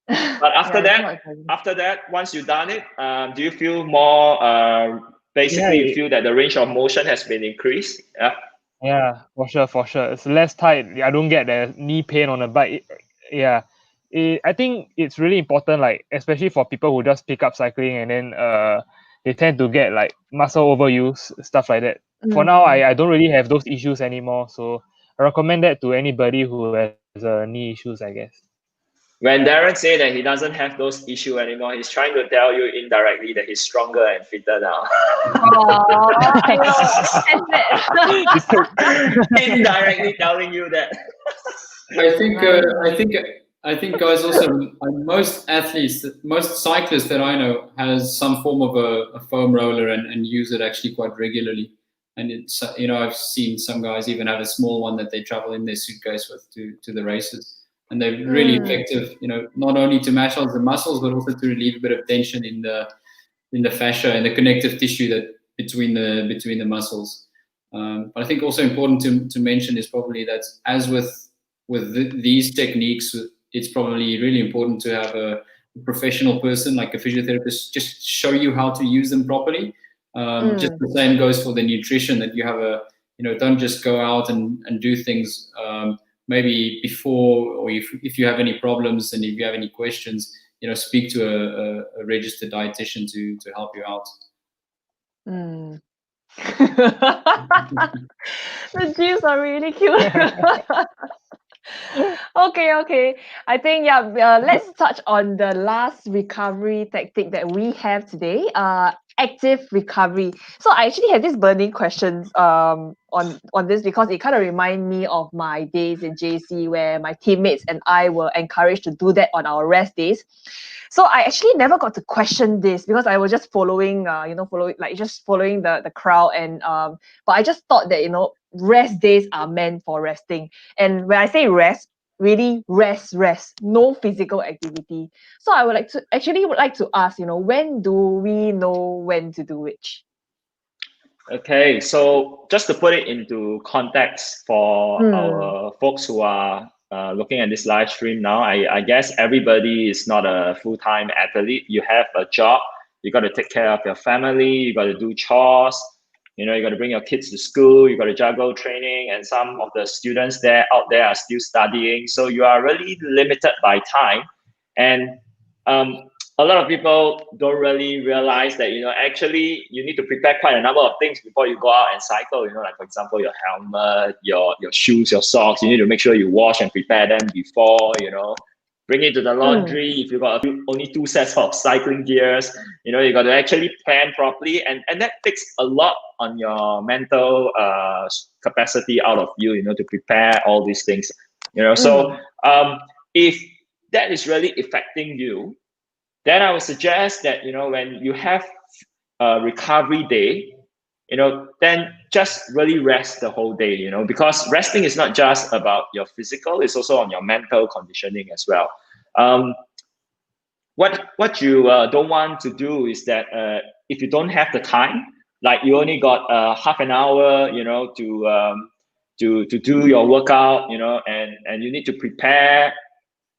But after that, once you've done it, do you feel more? Basically, you feel that the range of motion has been increased. Yeah, for sure. It's less tight. I don't get the knee pain on the bike. I think it's really important, like especially for people who just pick up cycling and then they tend to get like muscle overuse, stuff like that. For now, I don't really have those issues anymore, so I recommend that to anybody who has knee issues, I guess. When Darren said that he doesn't have those issues anymore, he's trying to tell you indirectly that he's stronger and fitter now. Indirectly telling you that. I think, guys, also most athletes, most cyclists that I know has some form of a foam roller and use it actually quite regularly. And it's, I've seen some guys even have a small one that they travel in their suitcase with to the races. And they're really effective, not only to massage the muscles, but also to relieve a bit of tension in the fascia and the connective tissue that between the muscles. But I think also important to mention is probably that, as with these techniques, it's probably really important to have a professional person like a physiotherapist just show you how to use them properly. Just the same goes for the nutrition, that you have don't just go out and do things maybe before, or if you have any problems and if you have any questions, speak to a registered dietitian to help you out. The gifs are really cute. Okay. I think, let's touch on the last recovery tactic that we have today, active recovery. So I actually had this burning questions on this, because it kind of remind me of my days in JC, where my teammates and I were encouraged to do that on our rest days. So I actually never got to question this, because I was just following the crowd, and but I just thought that rest days are meant for resting. And when I say rest, really rest, no physical activity. So I would like to ask, when do we know when to do which? Okay, so just to put it into context for our folks who are looking at this live stream now, I guess everybody is not a full-time athlete. You have a job, you got to take care of your family, you got to do chores, you got to bring your kids to school, you got to juggle training, and some of the students out there are still studying. So you are really limited by time. And a lot of people don't really realize that, actually you need to prepare quite a number of things before you go out and cycle, like, for example, your helmet, your shoes, your socks. You need to make sure you wash and prepare them before, bring it to the laundry. If you've got only 2 sets of cycling gears, you got to actually plan properly. And that takes a lot on your mental capacity out of you, to prepare all these things, So if that is really affecting you, then I would suggest that, when you have a recovery day, then just really rest the whole day, because resting is not just about your physical, it's also on your mental conditioning as well. What you don't want to do is that if you don't have the time, like you only got half an hour, to do your workout, and you need to prepare,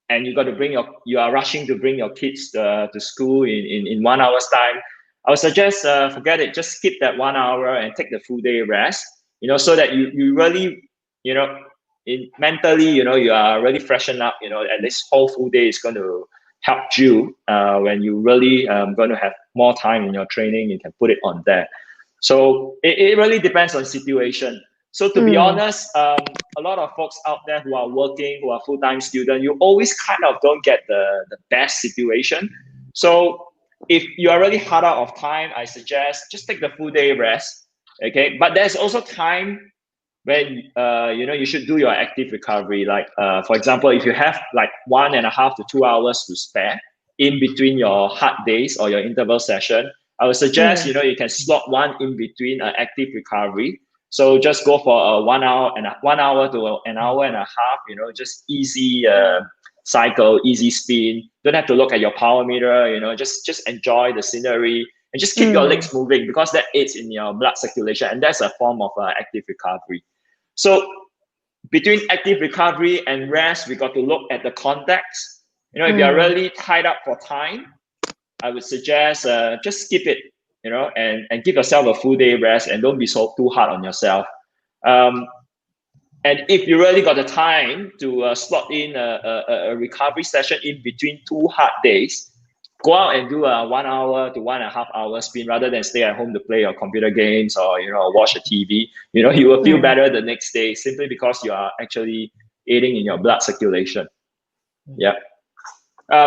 and you are rushing to bring your kids to school in 1 hour's time, I would suggest forget it. Just skip that 1 hour and take the full day rest, so that you really, mentally, you are really freshened up, and this whole full day is going to help you when you really going to have more time in your training. You can put it on there. So it really depends on situation. So to be honest, a lot of folks out there who are working, who are full-time students, you always kind of don't get the best situation. So if you are really hard out of time, I suggest just take the full day rest. Okay, but there's also time when you should do your active recovery. Like for example, if you have like 1.5 to 2 hours to spare in between your hard days or your interval session, I would suggest you can slot one in between an active recovery. So just go for a 1 hour to an hour and a half, just easy cycle, easy spin. Don't have to look at your power meter, just enjoy the scenery and just keep your legs moving, because that aids in your blood circulation, and that's a form of active recovery. So between active recovery and rest, we got to look at the context. If you're really tied up for time, I would suggest just skip it, and give yourself a full day rest, and don't be too hard on yourself. And if you really got the time to slot in a recovery session in between 2 hard days, go out and do a 1 hour to 1.5 hour spin, rather than stay at home to play your computer games or watch a TV. You will feel better the next day, simply because you are actually aiding in your blood circulation. Yeah.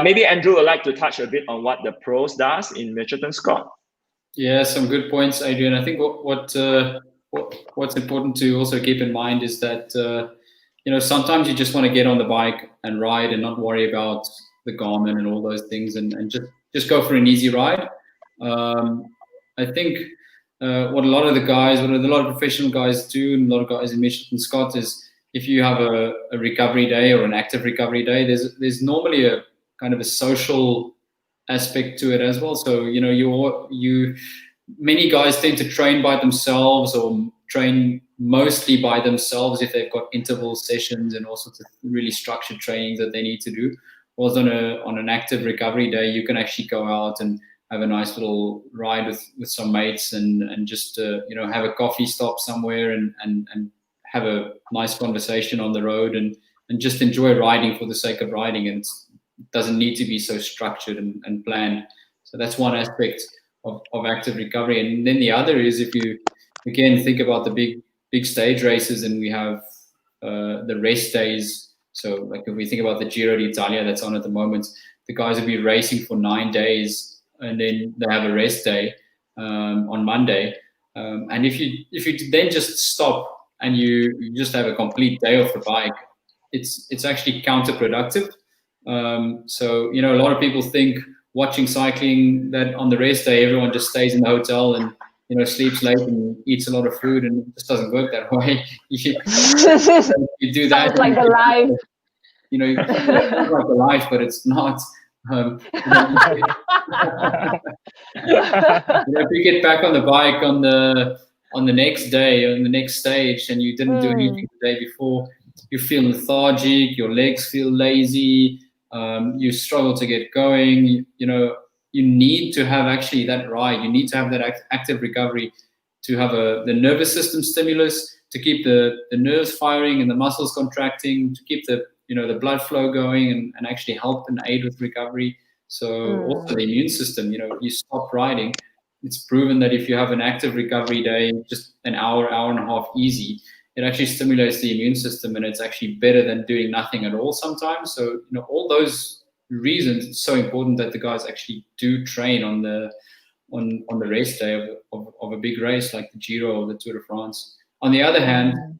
Maybe Andrew would like to touch a bit on what the pros does in Mitchelton Scott. Yeah, some good points, Adrian. I think what's important to also keep in mind is that sometimes you just want to get on the bike and ride and not worry about the Garmin and all those things, and just go for an easy ride. I think what a lot of professional guys do, and a lot of guys in Michelin Scott is if you have a recovery day or an active recovery day, there's normally a kind of a social aspect to it as well. So many guys tend to train by themselves or train mostly by themselves if they've got interval sessions and all sorts of really structured trainings that they need to do. Whereas on an active recovery day, you can actually go out and have a nice little ride with some mates and just have a coffee stop somewhere and have a nice conversation on the road and just enjoy riding for the sake of riding, and it doesn't need to be so structured and planned. So that's one aspect of active recovery. And then the other is, if you again think about the big stage races, and we have the rest days. So like if we think about the Giro d'Italia that's on at the moment, the guys will be racing for 9 days and then they have a rest day on Monday. And if you then just stop and you just have a complete day off the bike, it's actually counterproductive. So a lot of people think watching cycling that on the rest day everyone just stays in the hotel and sleeps late and eats a lot of food, and it just doesn't work that way. You do that. Sounds like the life. It's like the life, but it's not. If you get back on the bike on the next day, on the next stage, and you didn't do anything the day before, you feel lethargic, your legs feel lazy, you struggle to get going. You need to have actually that ride. You need to have that active recovery to have the nervous system stimulus, to keep the nerves firing and the muscles contracting, to keep the blood flow going and actually help and aid with recovery. So also the immune system, you stop riding. It's proven that if you have an active recovery day, just an hour and a half easy, it actually stimulates the immune system, and it's actually better than doing nothing at all sometimes. So, all those reasons, it's so important that the guys actually do train on the race day of a big race like the Giro or the Tour de France. On the other hand,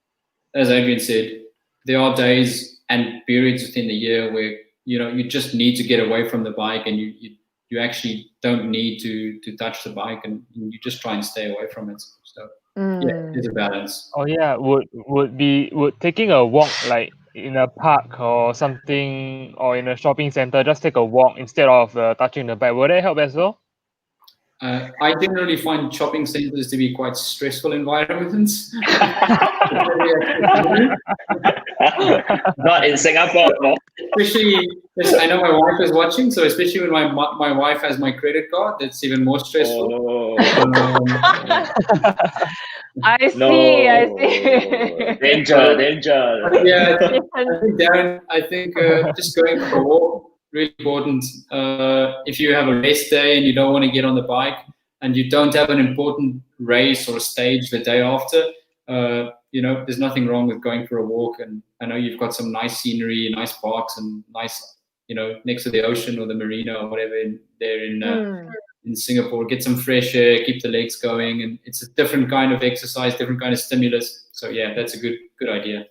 as Adrian said, there are days and periods within the year where you just need to get away from the bike, and you actually don't need to touch the bike, and you just try and stay away from it. So yeah, there's a balance. Oh yeah, would taking a walk like in a park or something, or in a shopping center, just take a walk instead of touching the bike, would that help as well? I generally find shopping centers to be quite stressful environments. Not in Singapore, no. Especially, I know my wife is watching, so especially when my wife has my credit card, that's even more stressful. Oh. I see. Danger. Yeah, Darren, I think just going for a walk, really important. If you have a race day and you don't want to get on the bike, and you don't have an important race or stage the day after, there's nothing wrong with going for a walk. And I know you've got some nice scenery, nice parks, and nice, next to the ocean or the marina or whatever in Singapore. Get some fresh air, keep the legs going, and it's a different kind of exercise, different kind of stimulus. So yeah, that's a good idea.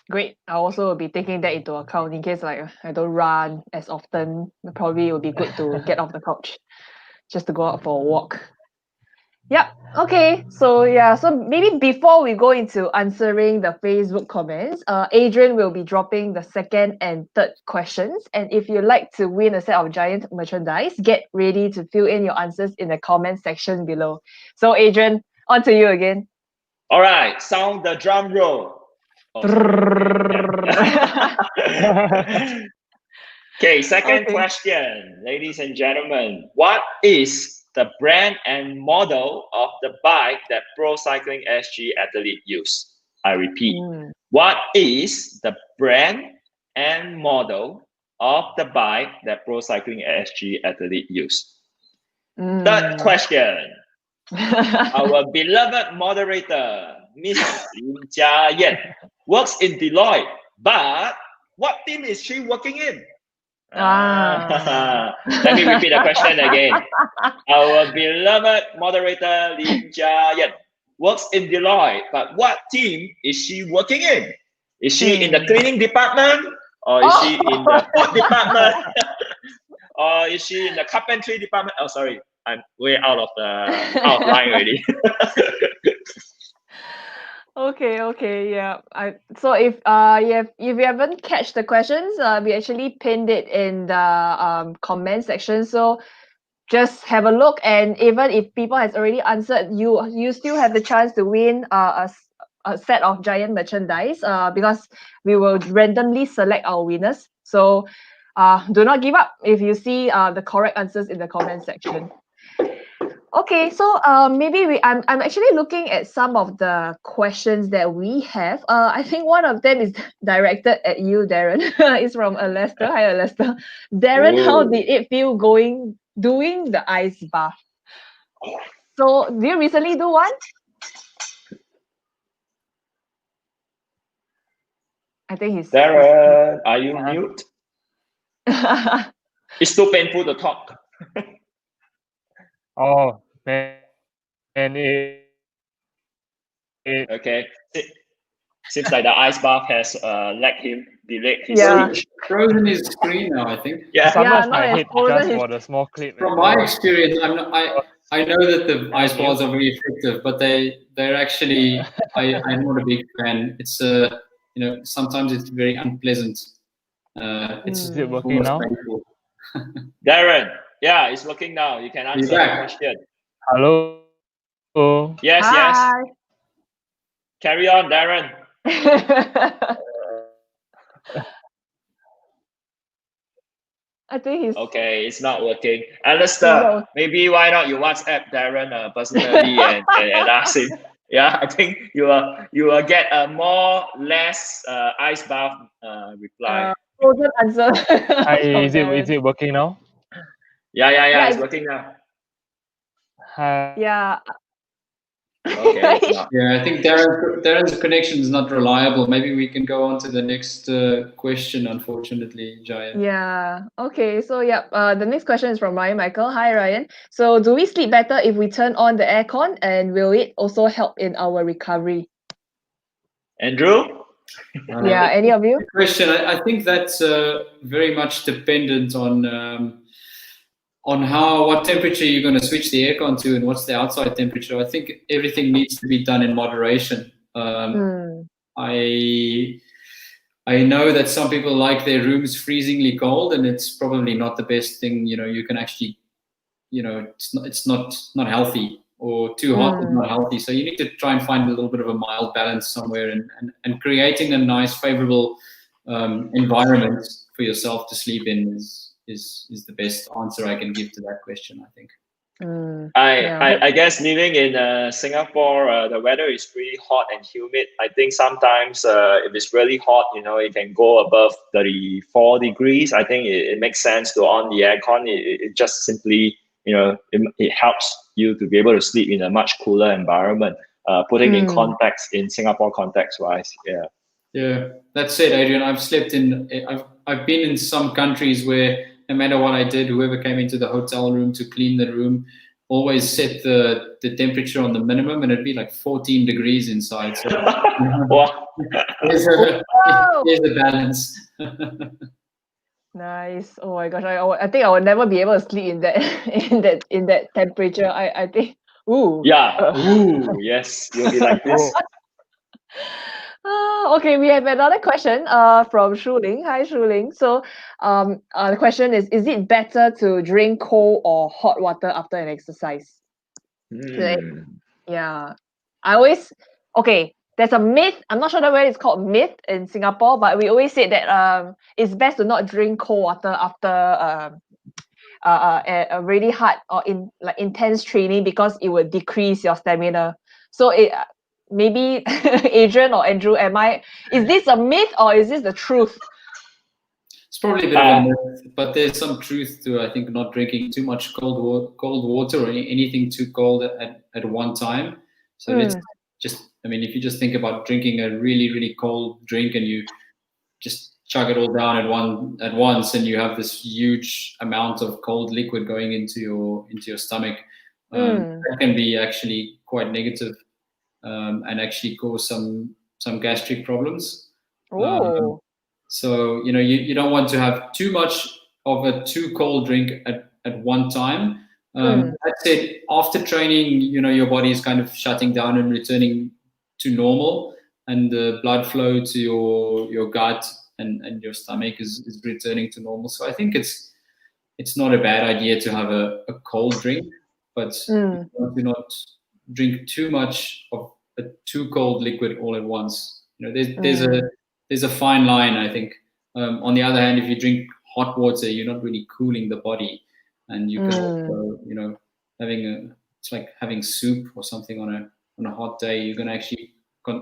Great. I also will be taking that into account in case I don't run as often. Probably it will be good to get off the couch just to go out for a walk. Yep. Okay. So maybe before we go into answering the Facebook comments, Adrian will be dropping the second and third questions. And if you'd like to win a set of Giant merchandise, get ready to fill in your answers in the comment section below. So Adrian, on to you again. All right. Sound the drum roll. Okay, second question, ladies and gentlemen. What is the brand and model of the bike that ProCyclingSG athlete use? I repeat, what is the brand and model of the bike that ProCyclingSG athlete use? Third question. Our beloved moderator, Miss Lin Jia-Yan, works in Deloitte, but what team is she working in? Let me repeat the question again. Our beloved moderator, Lin Jia-Yan, works in Deloitte, but what team is she working in? Is she in the cleaning department? Or is she in the food department? Or is she in the carpentry department? Oh, sorry. I'm way out of line already. Okay, yeah. So if you haven't catch the questions, we actually pinned it in the comment section. So just have a look, and even if people has already answered, you still have the chance to win a set of Giant merchandise. Because we will randomly select our winners. So do not give up if you see the correct answers in the comment section. Okay, so maybe I'm actually looking at some of the questions that we have. I think one of them is directed at you, Darren. It's from Alester. Hi, Alester. Darren, how Ooh. did it feel doing the ice bath? So, do you recently do one? I think he's Darren, are you mute? It's too painful to talk. Oh, man. And it Okay. Seems like the ice bath has delayed his Yeah. speech. Frozen his screen now, I think. Yeah. sometimes not my as head frozen just as- for the small clip. From and my then- experience, I know that the ice baths are very effective, but they're actually I'm not a big fan. It's sometimes it's very unpleasant. It's Is it working almost now? painful. Darren, yeah, it's working now. You can answer the back? question. Hello. Yes, yes. Hi. Carry on, Darren. I think he's Okay, it's not working. Alistair, maybe why not you WhatsApp Darren personally and ask him. Yeah, I think you will get a less ice bath reply. frozen answer. Hi, from is Darren. it working now? Yeah, Yeah, it's working now. Hi. Yeah. Okay, it's not. Yeah, I think Darren's connection is not reliable. Maybe we can go on to the next question. Unfortunately, Giant. Yeah. Okay. So yeah. The next question is from Ryan Michael. Hi Ryan. So do we sleep better if we turn on the aircon, and will it also help in our recovery? Andrew? Yeah. Any of you? Good question. I think that's very much dependent on what temperature you're going to switch the aircon to and what's the outside temperature. I think everything needs to be done in moderation. I know that some people like their rooms freezingly cold, and it's probably not the best thing. You can actually, it's not healthy, or too hot is not healthy. So you need to try and find a little bit of a mild balance somewhere, and creating a nice, favorable environment for yourself to sleep in is the best answer I can give to that question, I think. I guess living in Singapore, the weather is pretty hot and humid. I think sometimes if it's really hot, it can go above 34 degrees. I think it makes sense to on the aircon. It just simply, it helps you to be able to sleep in a much cooler environment. Putting in context, in Singapore context wise, yeah. Yeah, that's it, Adrian. I've been in some countries where no matter what I did, whoever came into the hotel room to clean the room always set the temperature on the minimum, and it'd be like 14 degrees inside. So there's a balance. Nice. Oh my gosh, I think I will never be able to sleep in that in that temperature. I think. Ooh. Yeah. Ooh. Yes. You'll be like this. Okay, we have another question from Shuling. Hi Shuling. So the question is it better to drink cold or hot water after an exercise? Yeah. There's a myth. I'm not sure whether it's called myth in Singapore, but we always say that it's best to not drink cold water after a really hard or intense training, because it would decrease your stamina. So maybe Adrian or Andrew, is this a myth or is this the truth? It's probably a bit of a myth, but there's some truth to, I think, not drinking too much cold water or anything too cold at one time. So it's just, if you just think about drinking a really, really cold drink and you just chug it all down at once, and you have this huge amount of cold liquid going into your stomach, that can be actually quite negative, and actually cause some gastric problems. So you don't want to have too much of a too cold drink at one time, That said, after training, your body is kind of shutting down and returning to normal, and the blood flow to your gut and your stomach is returning to normal. So I think it's not a bad idea to have a cold drink, but do not drink too much of a too cold liquid all at once. There's a fine line, I think. On the other hand, if you drink hot water, you're not really cooling the body, and you can also, it's like having soup or something on a hot day. You're going to actually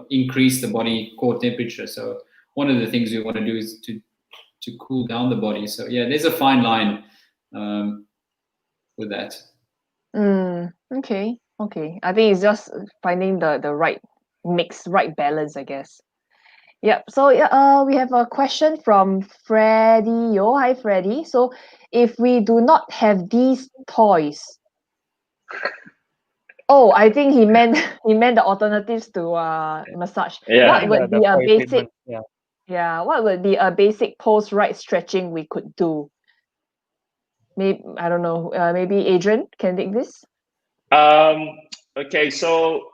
increase the body core temperature. So one of the things we want to do is to cool down the body. So yeah, there's a fine line with that. Okay. I think it's just finding the right mix, right balance, I guess. Yep. So we have a question from Freddie. Yo, hi Freddie. So if we do not have these toys, I think he meant the alternatives to massage. Yeah. What would be a toy basic? equipment, yeah. Yeah. What would be a basic post-ride stretching we could do? Maybe I don't know. Maybe Adrian can take this. Okay, so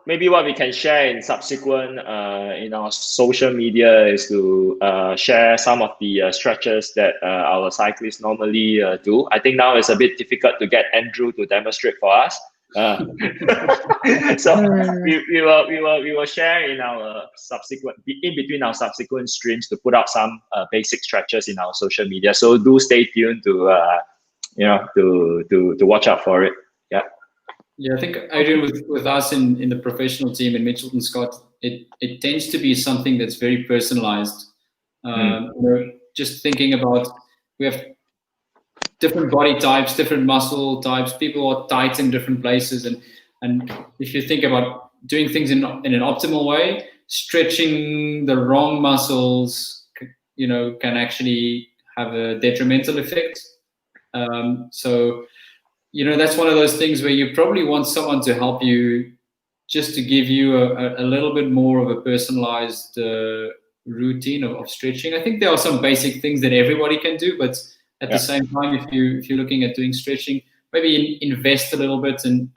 maybe what we can share in subsequent in our social media is to share some of the stretches that our cyclists normally do. I think now it's a bit difficult to get Andrew to demonstrate for us. So we will share in our between our subsequent streams to put out some basic stretches in our social media. So do stay tuned to to watch out for it. Yeah. Yeah, I think Adrian, with us in the professional team in Mitchelton Scott, it tends to be something that's very personalized. Just thinking about, we have different body types, different muscle types. People are tight in different places, and if you think about doing things in an optimal way, stretching the wrong muscles, can actually have a detrimental effect. So that's one of those things where you probably want someone to help you, just to give you a little bit more of a personalized routine of stretching. I think there are some basic things that everybody can do, but at the same time, if you're looking at doing stretching, maybe invest a little bit and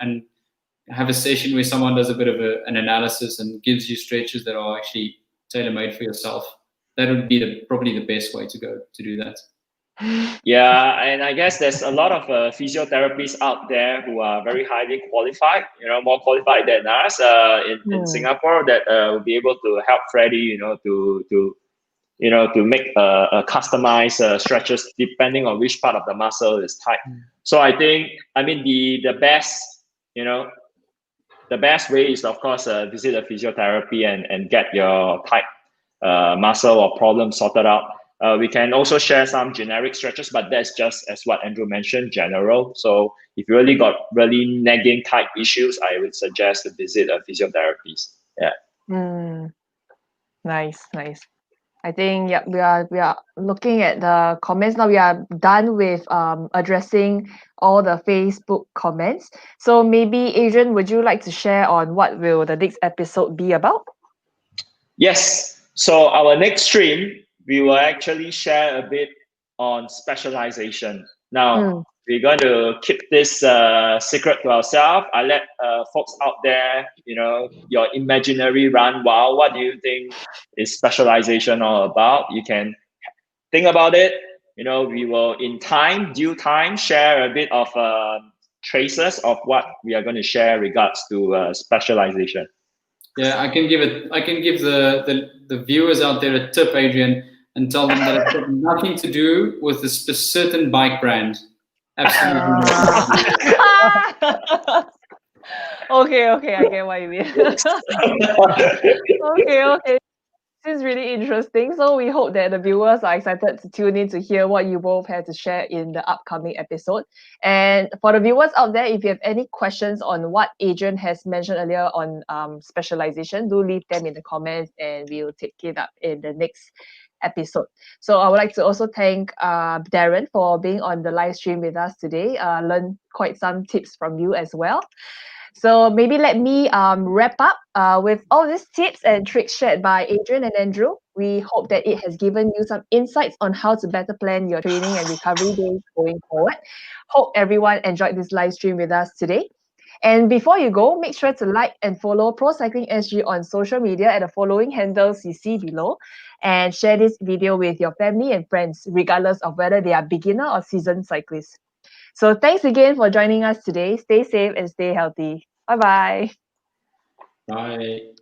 have a session where someone does a bit of an analysis and gives you stretches that are actually tailor-made for yourself. That would be probably the best way to go to do that. Yeah, and I guess there's a lot of physiotherapists out there who are very highly qualified, more qualified than us in Singapore, that will be able to help Freddie, to make a customized stretches depending on which part of the muscle is tight. So I think, the best way is, of course, visit a physiotherapy and get your tight muscle or problem sorted out. We can also share some generic stretches, but that's just, as what Andrew mentioned, general. So if you really got nagging type issues, I would suggest to visit a physiotherapist. Yeah. Nice. I think we are looking at the comments now. We are done with addressing all the Facebook comments. So maybe Adrian, would you like to share on what will the next episode be about? Yes. So our next stream, we will actually share a bit on specialization. Now, we're going to keep this secret to ourselves. I let folks out there, your imaginary run. Wow, what do you think is specialization all about? You can think about it. We will, in due time, share a bit of traces of what we are going to share regards to specialization. Yeah, I can give the viewers out there a tip, Adrian, and tell them that it's got nothing to do with a certain bike brand. Absolutely. Okay, I get what you mean. Okay. This is really interesting. So we hope that the viewers are excited to tune in to hear what you both have to share in the upcoming episode. And for the viewers out there, if you have any questions on what Adrian has mentioned earlier on specialization, do leave them in the comments and we'll take it up in the next episode. So I would like to also thank Darren for being on the live stream with us today. Learn quite some tips from you as well. So maybe let me wrap up with all these tips and tricks shared by Adrian and Andrew. We hope that it has given you some insights on how to better plan your training and recovery days going forward. Hope everyone enjoyed this live stream with us today. And before you go, make sure to like and follow ProCyclingSG on social media at the following handles you see below, and share this video with your family and friends, regardless of whether they are beginner or seasoned cyclists. So thanks again for joining us today. Stay safe and stay healthy. Bye-bye. Bye.